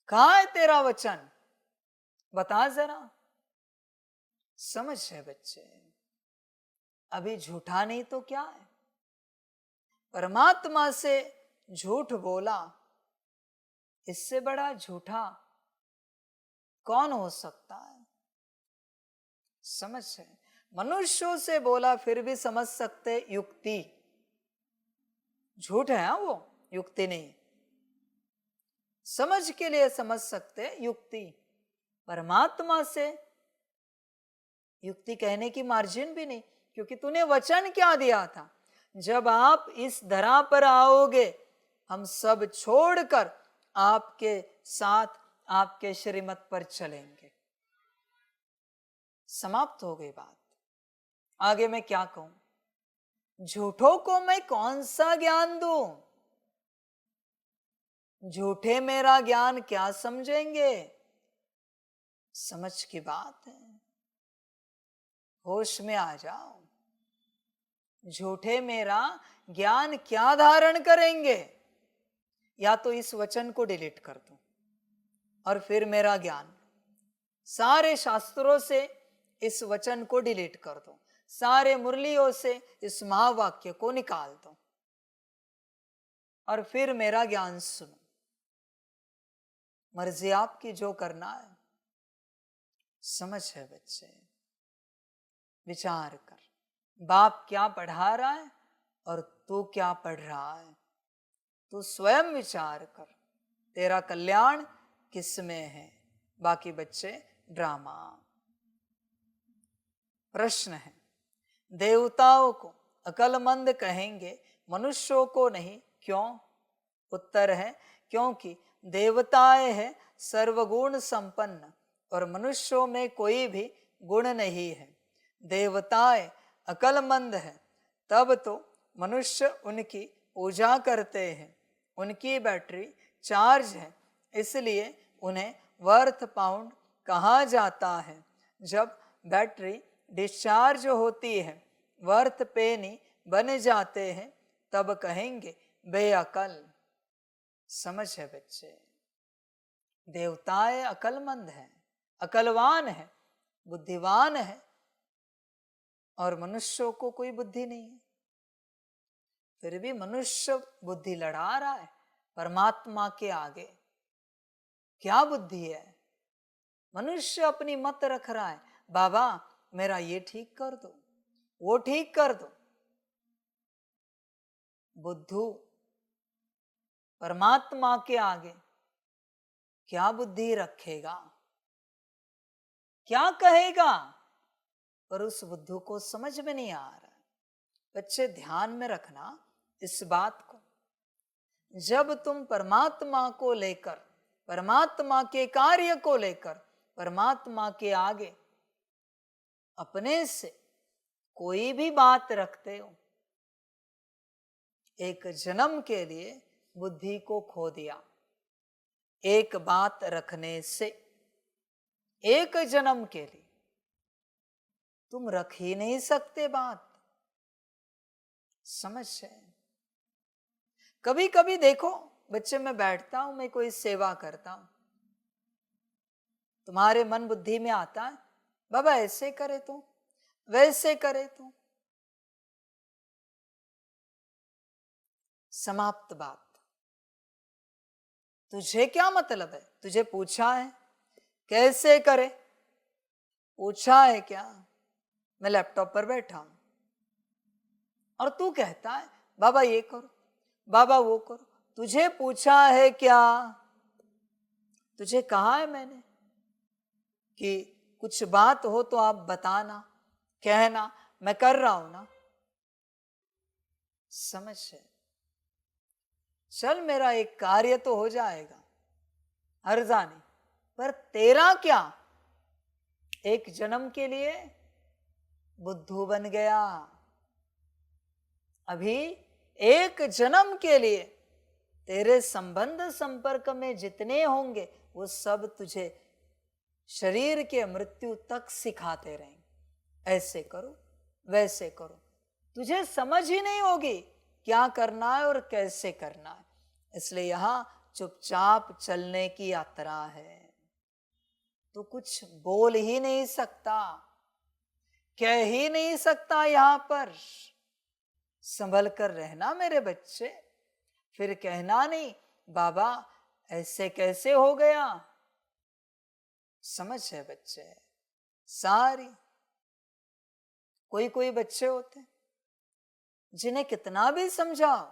कहां है तेरा वचन? बता जरा। समझ है बच्चे? अभी झूठा नहीं तो क्या है? परमात्मा से झूठ बोला, इससे बड़ा झूठा कौन हो सकता है? समझ है? मनुष्यों से बोला फिर भी समझ सकते, युक्ति। झूठ है वो, युक्ति नहीं। समझ के लिए समझ सकते, युक्ति। परमात्मा से युक्ति कहने की मार्जिन भी नहीं, क्योंकि तूने वचन क्या दिया था? जब आप इस धरा पर आओगे हम सब छोड़कर आपके साथ आपके श्रीमत पर चलेंगे। समाप्त हो गई बात। आगे मैं क्या कहूं? झूठों को मैं कौन सा ज्ञान दूं? झूठे मेरा ज्ञान क्या समझेंगे? समझ की बात है, होश में आ जाओ। झूठे मेरा ज्ञान क्या धारण करेंगे? या तो इस वचन को डिलीट कर दूं और फिर मेरा ज्ञान, सारे शास्त्रों से इस वचन को डिलीट कर दो, सारे मुरलियों से इस महावाक्य को निकाल दो और फिर मेरा ज्ञान सुनो। मर्जी आपकी, जो करना है। समझ है बच्चे? विचार कर, बाप क्या पढ़ा रहा है और तू क्या पढ़ रहा है? तू स्वयं विचार कर, तेरा कल्याण किस में है? बाकी बच्चे ड्रामा। प्रश्न है, देवताओं को अकलमंद कहेंगे, मनुष्यों को नहीं, क्यों? उत्तर है, क्योंकि देवताएं हैं सर्वगुण संपन्न और मनुष्यों में कोई भी गुण नहीं है। देवताएं अकलमंद है, तब तो मनुष्य उनकी पूजा करते हैं। उनकी बैटरी चार्ज है, इसलिए उन्हें वर्थ पाउंड कहा जाता है। जब बैटरी डिस्चार्ज होती है, वर्थ पेनी बन जाते हैं, तब कहेंगे बेअकल। समझ है बच्चे? देवताएं अकलमंद हैं, अकलवान है, बुद्धिवान है, और मनुष्यों को कोई बुद्धि नहीं है। फिर भी मनुष्य बुद्धि लड़ा रहा है परमात्मा के आगे। क्या बुद्धि है? मनुष्य अपनी मत रख रहा है, बाबा मेरा ये ठीक कर दो, वो ठीक कर दो। बुद्धू परमात्मा के आगे क्या बुद्धि रखेगा, क्या कहेगा? पर उस बुद्धू को समझ में नहीं आ रहा। बच्चे ध्यान में रखना इस बात को, जब तुम परमात्मा को लेकर, परमात्मा के कार्य को लेकर परमात्मा के आगे अपने से कोई भी बात रखते हो, एक जन्म के लिए बुद्धि को खो दिया। एक बात रखने से एक जन्म के लिए तुम रख ही नहीं सकते बात। समझ है? कभी कभी देखो बच्चे, मैं बैठता हूं, मैं कोई सेवा करता हूं, तुम्हारे मन बुद्धि में आता है, बाबा ऐसे करे तो, वैसे करे तो। समाप्त बात। तुझे क्या मतलब है? तुझे पूछा है कैसे करे? पूछा है क्या? मैं लैपटॉप पर बैठा हूं और तू कहता है बाबा ये करो, बाबा वो करो। तुझे पूछा है क्या? तुझे कहा है मैंने कि कुछ बात हो तो आप बताना, कहना, मैं कर रहा हूं ना। समझ है? चल मेरा एक कार्य तो हो जाएगा, हर्जा नहीं, पर तेरा क्या? एक जन्म के लिए बुद्धू बन गया। अभी एक जन्म के लिए तेरे संबंध संपर्क में जितने होंगे वो सब तुझे शरीर के मृत्यु तक सिखाते रहेंगे। ऐसे करो, वैसे करो। तुझे समझ ही नहीं होगी क्या करना है और कैसे करना है। इसलिए यहां चुपचाप चलने की यात्रा है। तो कुछ बोल ही नहीं सकता, कह ही नहीं सकता। यहां पर संभल कर रहना मेरे बच्चे। फिर कहना नहीं बाबा ऐसे कैसे हो गया। समझ है बच्चे? सारी कोई कोई बच्चे होते जिन्हें कितना भी समझाओ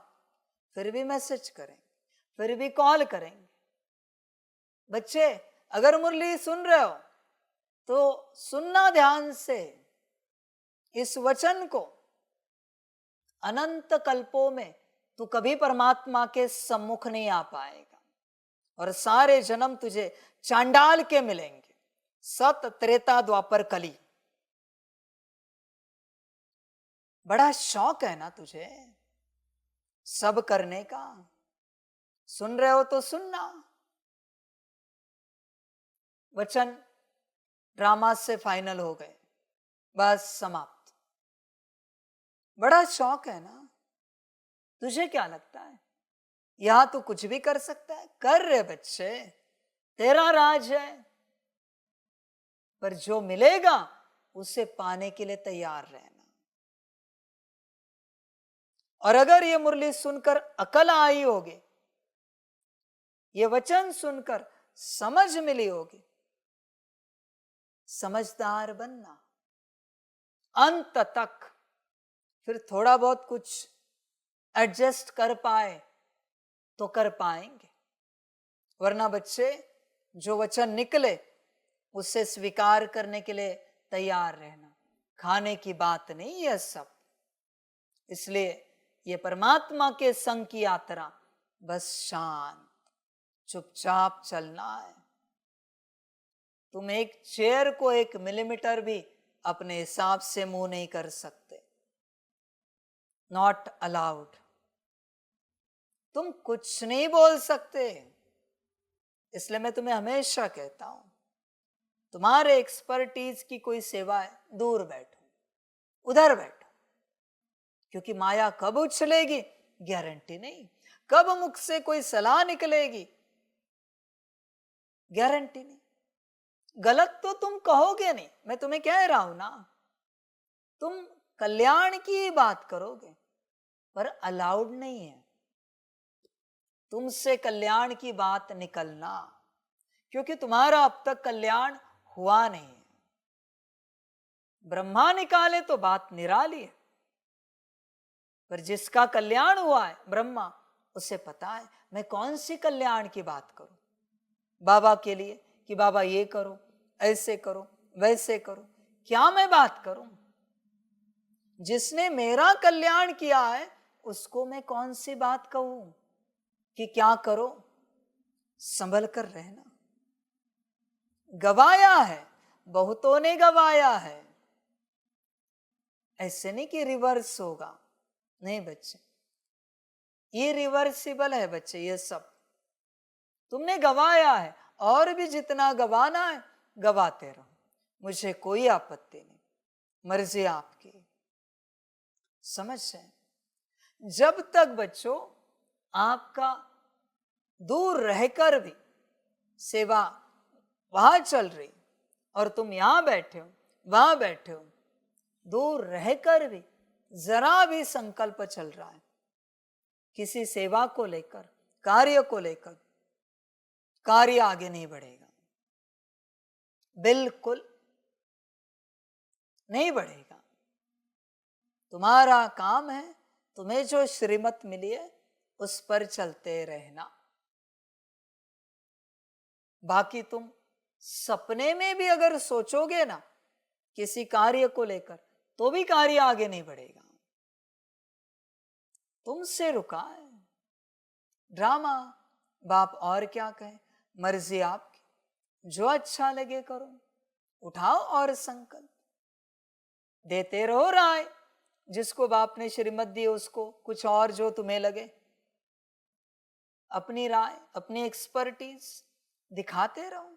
फिर भी मैसेज करेंगे, फिर भी कॉल करेंगे। बच्चे अगर मुरली सुन रहे हो तो सुनना ध्यान से। इस वचन को अनंत कल्पों में तू कभी परमात्मा के सम्मुख नहीं आ पाएगा और सारे जन्म तुझे चांडाल के मिलेंगे। सत त्रेता द्वापर कली। बड़ा शौक है ना तुझे सब करने का। सुन रहे हो तो सुनना। वचन ड्रामा से फाइनल हो गए, बस समाप्त। बड़ा शौक है ना। तुझे क्या लगता है यहां तू कुछ भी कर सकता है? कर रहे बच्चे, तेरा राज है। पर जो मिलेगा उसे पाने के लिए तैयार रहना। और अगर ये मुरली सुनकर अकल आई होगी, ये वचन सुनकर समझ मिली होगी, समझदार बनना अंत तक। फिर थोड़ा बहुत कुछ एडजस्ट कर पाए तो कर पाएंगे, वरना बच्चे जो वचन निकले उसे स्वीकार करने के लिए तैयार रहना। खाने की बात नहीं यह सब। इसलिए ये परमात्मा के संग की यात्रा बस शांत चुपचाप चलना है। तुम एक चेयर को 1 मिलीमीटर भी अपने हिसाब से मूव नहीं कर सकते, नॉट अलाउड। तुम कुछ नहीं बोल सकते। इसलिए मैं तुम्हें हमेशा कहता हूं, तुम्हारे एक्सपर्टीज की कोई सेवा है, दूर बैठो, उधर बैठो, क्योंकि माया कब उछलेगी गारंटी नहीं, कब मुख से कोई सलाह निकलेगी गारंटी नहीं। गलत तो तुम कहोगे नहीं, मैं तुम्हें कह रहा हूं ना, तुम कल्याण की बात करोगे, पर अलाउड नहीं है तुमसे कल्याण की बात निकलना, क्योंकि तुम्हारा अब तक कल्याण हुआ नहीं है। ब्रह्मा निकाले तो बात निराली है, पर जिसका कल्याण हुआ है ब्रह्मा, उसे पता है मैं कौन सी कल्याण की बात करूं बाबा के लिए, कि बाबा ये करो, ऐसे करो, वैसे करो, क्या मैं बात करूं? जिसने मेरा कल्याण किया है उसको मैं कौन सी बात कहूं कि क्या करो? संभल कर रहना। गवाया है, बहुतों ने गवाया है, ऐसे नहीं कि रिवर्स होगा, नहीं बच्चे, ये रिवर्सिबल है बच्चे। ये सब तुमने गवाया है, और भी जितना गवाना है गवाते रहो, मुझे कोई आपत्ति नहीं, मर्जी आपकी। समझ है? जब तक बच्चों आपका दूर रहकर भी सेवा वहां चल रही और तुम यहां बैठे हो, वहां बैठे हो, दूर रहकर भी जरा भी संकल्प चल रहा है किसी सेवा को लेकर, कार्य को लेकर, कार्य आगे नहीं बढ़ेगा, बिल्कुल नहीं बढ़ेगा। तुम्हारा काम है, तुम्हें जो श्रीमत मिली है उस पर चलते रहना। बाकी तुम सपने में भी अगर सोचोगे ना किसी कार्य को लेकर, तो भी कार्य आगे नहीं बढ़ेगा, तुमसे रुका है ड्रामा। बाप और क्या कहे, मर्जी आपकी, जो अच्छा लगे करो, उठाओ और संकल्प देते रहो राय। जिसको बाप ने श्रीमत दी उसको कुछ और जो तुम्हें लगे, अपनी राय, अपनी एक्सपर्टीज दिखाते रहो।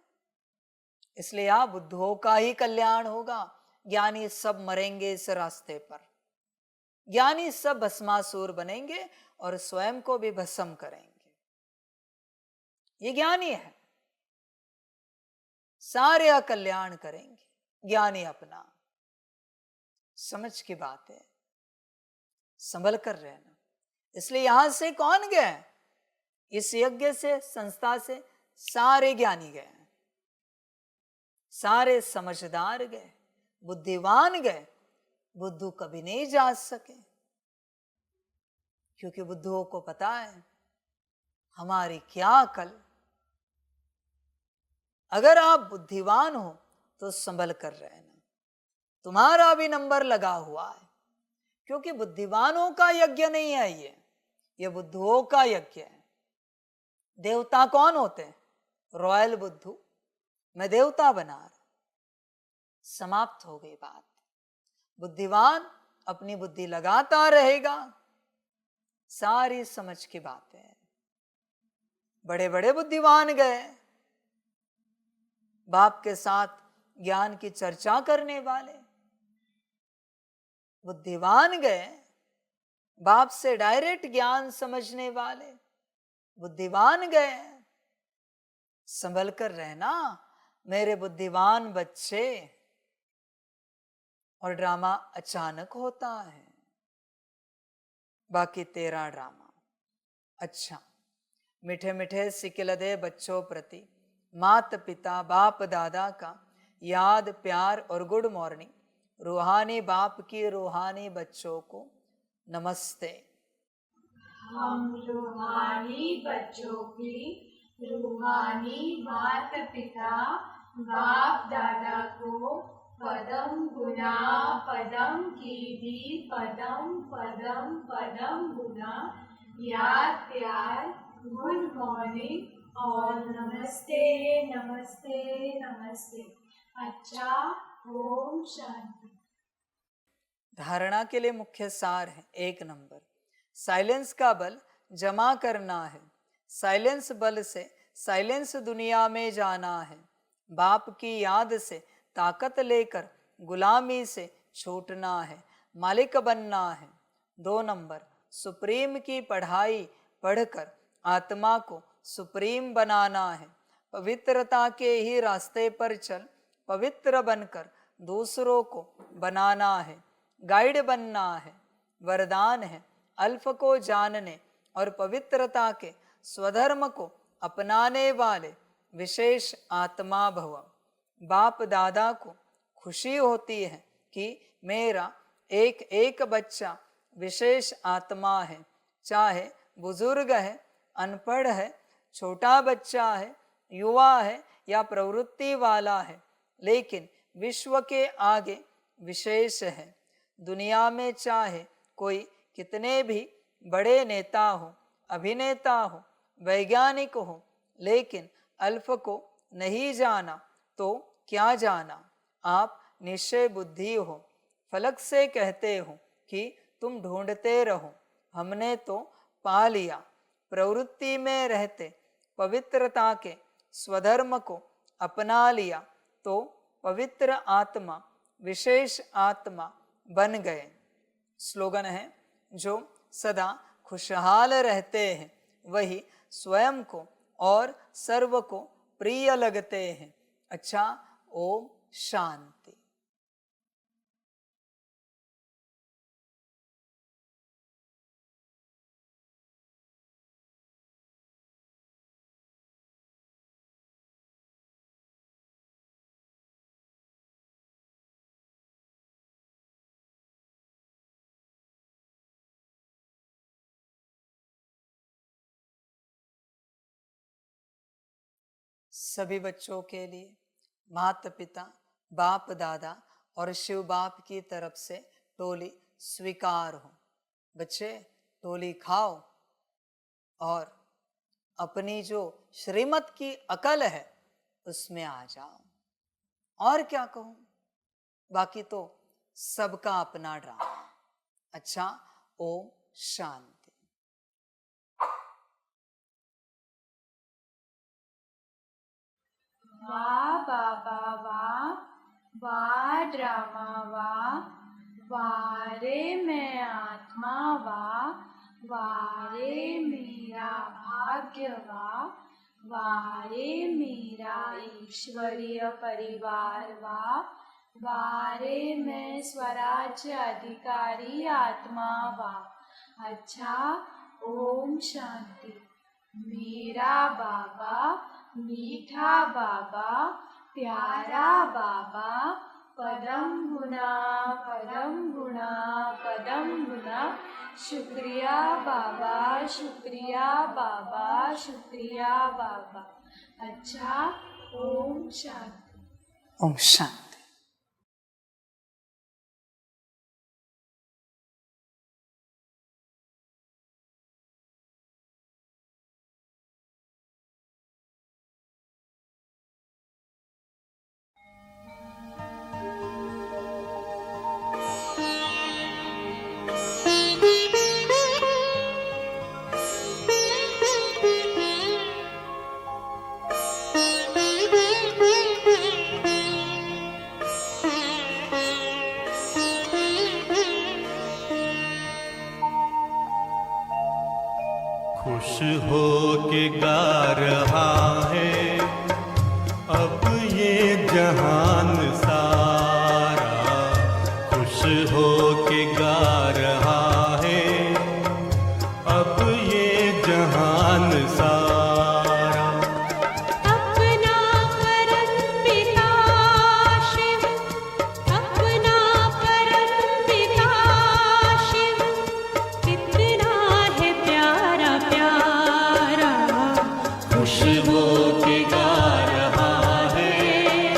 इसलिए आप बुद्धों का ही कल्याण होगा। ज्ञानी सब मरेंगे इस रास्ते पर, ज्ञानी सब भस्मासुर बनेंगे और स्वयं को भी भस्म करेंगे। ये ज्ञानी है, सारे कल्याण करेंगे ज्ञानी अपना। समझ की बात है, संभल कर रहना। इसलिए यहां से कौन गए? इस यज्ञ से, संस्था से सारे ज्ञानी गए, सारे समझदार गए, बुद्धिवान गए। बुद्धू कभी नहीं जा सके, क्योंकि बुद्धुओं को पता है हमारी क्या अकल। अगर आप बुद्धिवान हो तो संभल कर रहना, तुम्हारा भी नंबर लगा हुआ है, क्योंकि बुद्धिवानों का यज्ञ नहीं है ये बुद्धुओं का यज्ञ है। देवता कौन होते हैं? रॉयल बुद्धू, मैं देवता बना रहा, समाप्त हो गई बात। बुद्धिवान अपनी बुद्धि लगाता रहेगा, सारी समझ की बात है। बड़े बड़े बुद्धिमान गए, बाप के साथ ज्ञान की चर्चा करने वाले बुद्धिमान गए, बाप से डायरेक्ट ज्ञान समझने वाले बुद्धिमान गए। संभल कर रहना मेरे बुद्धिमान बच्चे। और ड्रामा अचानक होता है, बाकी तेरा ड्रामा। अच्छा, मीठे मीठे सिकिलदे बच्चों प्रति माता पिता बाप दादा का याद प्यार और गुड मॉर्निंग। रूहानी बाप की रूहानी बच्चों को नमस्ते। हम रूहानी बच्चों की रूहानी माता पिता बाप दादा को पदम गुना पदम की भी पदम पदम पदम गुना याद प्यार गुड मॉर्निंग और नमस्ते नमस्ते नमस्ते। अच्छा, ओम शांति। धारणा के लिए मुख्य सार है। 1 नंबर, साइलेंस का बल जमा करना है। साइलेंस बल से साइलेंस दुनिया में जाना है। बाप की याद से ताकत लेकर गुलामी से छूटना है, मालिक बनना है। 2 नंबर, सुप्रीम की पढ़ाई पढ़कर आत्मा को सुप्रीम बनाना है। पवित्रता के ही रास्ते पर चल पवित्र बनकर दूसरों को बनाना है, गाइड बनना है। वरदान है अल्फ को जानने और पवित्रता के स्वधर्म को अपनाने वाले विशेष आत्मा भव। बाप दादा को खुशी होती है कि मेरा एक एक बच्चा विशेष आत्मा है, चाहे बुजुर्ग है, अनपढ़ है, छोटा बच्चा है, युवा है या प्रवृत्ति वाला है, लेकिन विश्व के आगे विशेष है। दुनिया में चाहे कोई कितने भी बड़े नेता हो, अभिनेता हो, वैज्ञानिक हो, लेकिन अल्फ को नहीं जाना तो क्या जाना। आप निश्चय बुद्धि हो, फलक से कहते हो कि तुम ढूंढते रहो, हमने तो पा लिया। प्रवृत्ति में रहते पवित्रता के स्वधर्म को अपना लिया तो पवित्र आत्मा विशेष आत्मा बन गए। स्लोगन है, जो सदा खुशहाल रहते हैं वही स्वयं को और सर्व को प्रिय लगते हैं। अच्छा, ओम शांति। सभी बच्चों के लिए माता पिता, बाप दादा और शिव बाप की तरफ से टोली स्वीकार हो। बच्चे, टोली खाओ और अपनी जो श्रीमत की अकल है उसमें आ जाओ। और क्या कहूं, बाकी तो सबका अपना ड्रामा। अच्छा, ओम शांति। वाह बाबा वाह, वाह ड्रामा वाह, वारे मैं आत्मा वाह, वारे मेरा भाग्य वाह, वारे मेरा ईश्वरीय परिवार वाह, वारे मैं स्वराज्य अधिकारी आत्मा वाह। अच्छा, ओम शांति। मेरा बाबा, मीठा बाबा, प्यारा बाबा, पदम गुना पदम गुना पदम गुना। शुक्रिया बाबा, शुक्रिया बाबा, शुक्रिया बाबा। अच्छा, ओम शांति। ओम शांति। खुश हो के गा रहा है अब ये जहान सारा, खुश हो के गा रहा है अब ये जहान सारा। अपना परम पिता शिव, अपना परम पिता शिव, कितना है प्यारा प्यारा। खुश हो के गा रहा है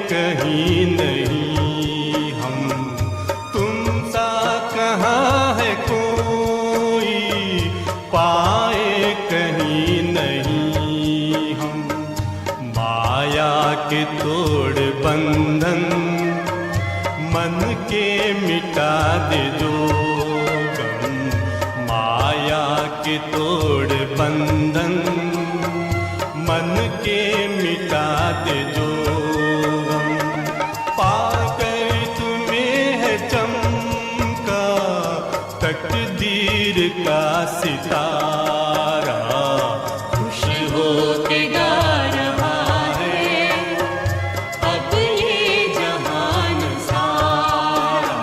कहीं नहीं हम, तुम सा कहाँ है कोई, पाए कहीं नहीं हम। माया के तोड़ बंधन मन के मिटा दे जो गम, माया के तोड़ बंधन मन के मिटा दे जो गम। पाकर तुम्हें है चमका तकदीर का सितारा, खुश हो के गा रहा है अब ये जहान सारा,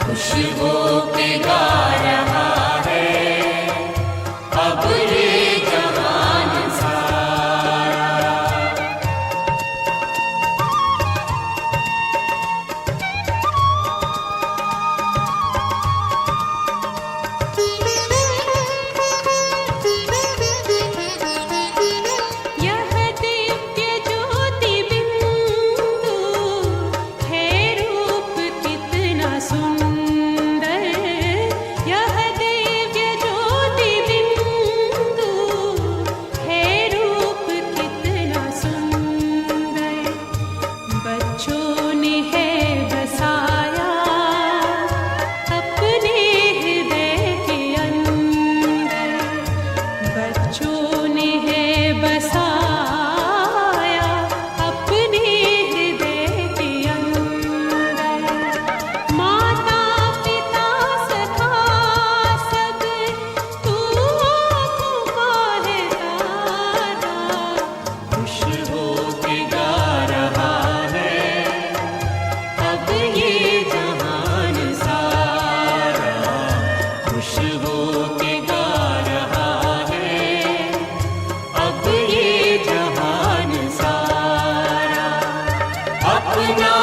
खुश हो के गा रहा है अब ये जहान सारा। यह दिव्य ज्योति बिंदु है रूप कितना सुंदर, यह दिव्य ज्योति बिंदु है रूप कितना सुंदर। बच्चों ने है बसाया अपने हृदय के अंदर, बच्चों ने है बसाया अपने हृदय के अंदर। माता पिता सखा सब तू आँखों का है तारा, खुश हो के गा रहा है अब ये जहान सारा, खुश हो के गा रहा है अब ये जहान सारा। अपना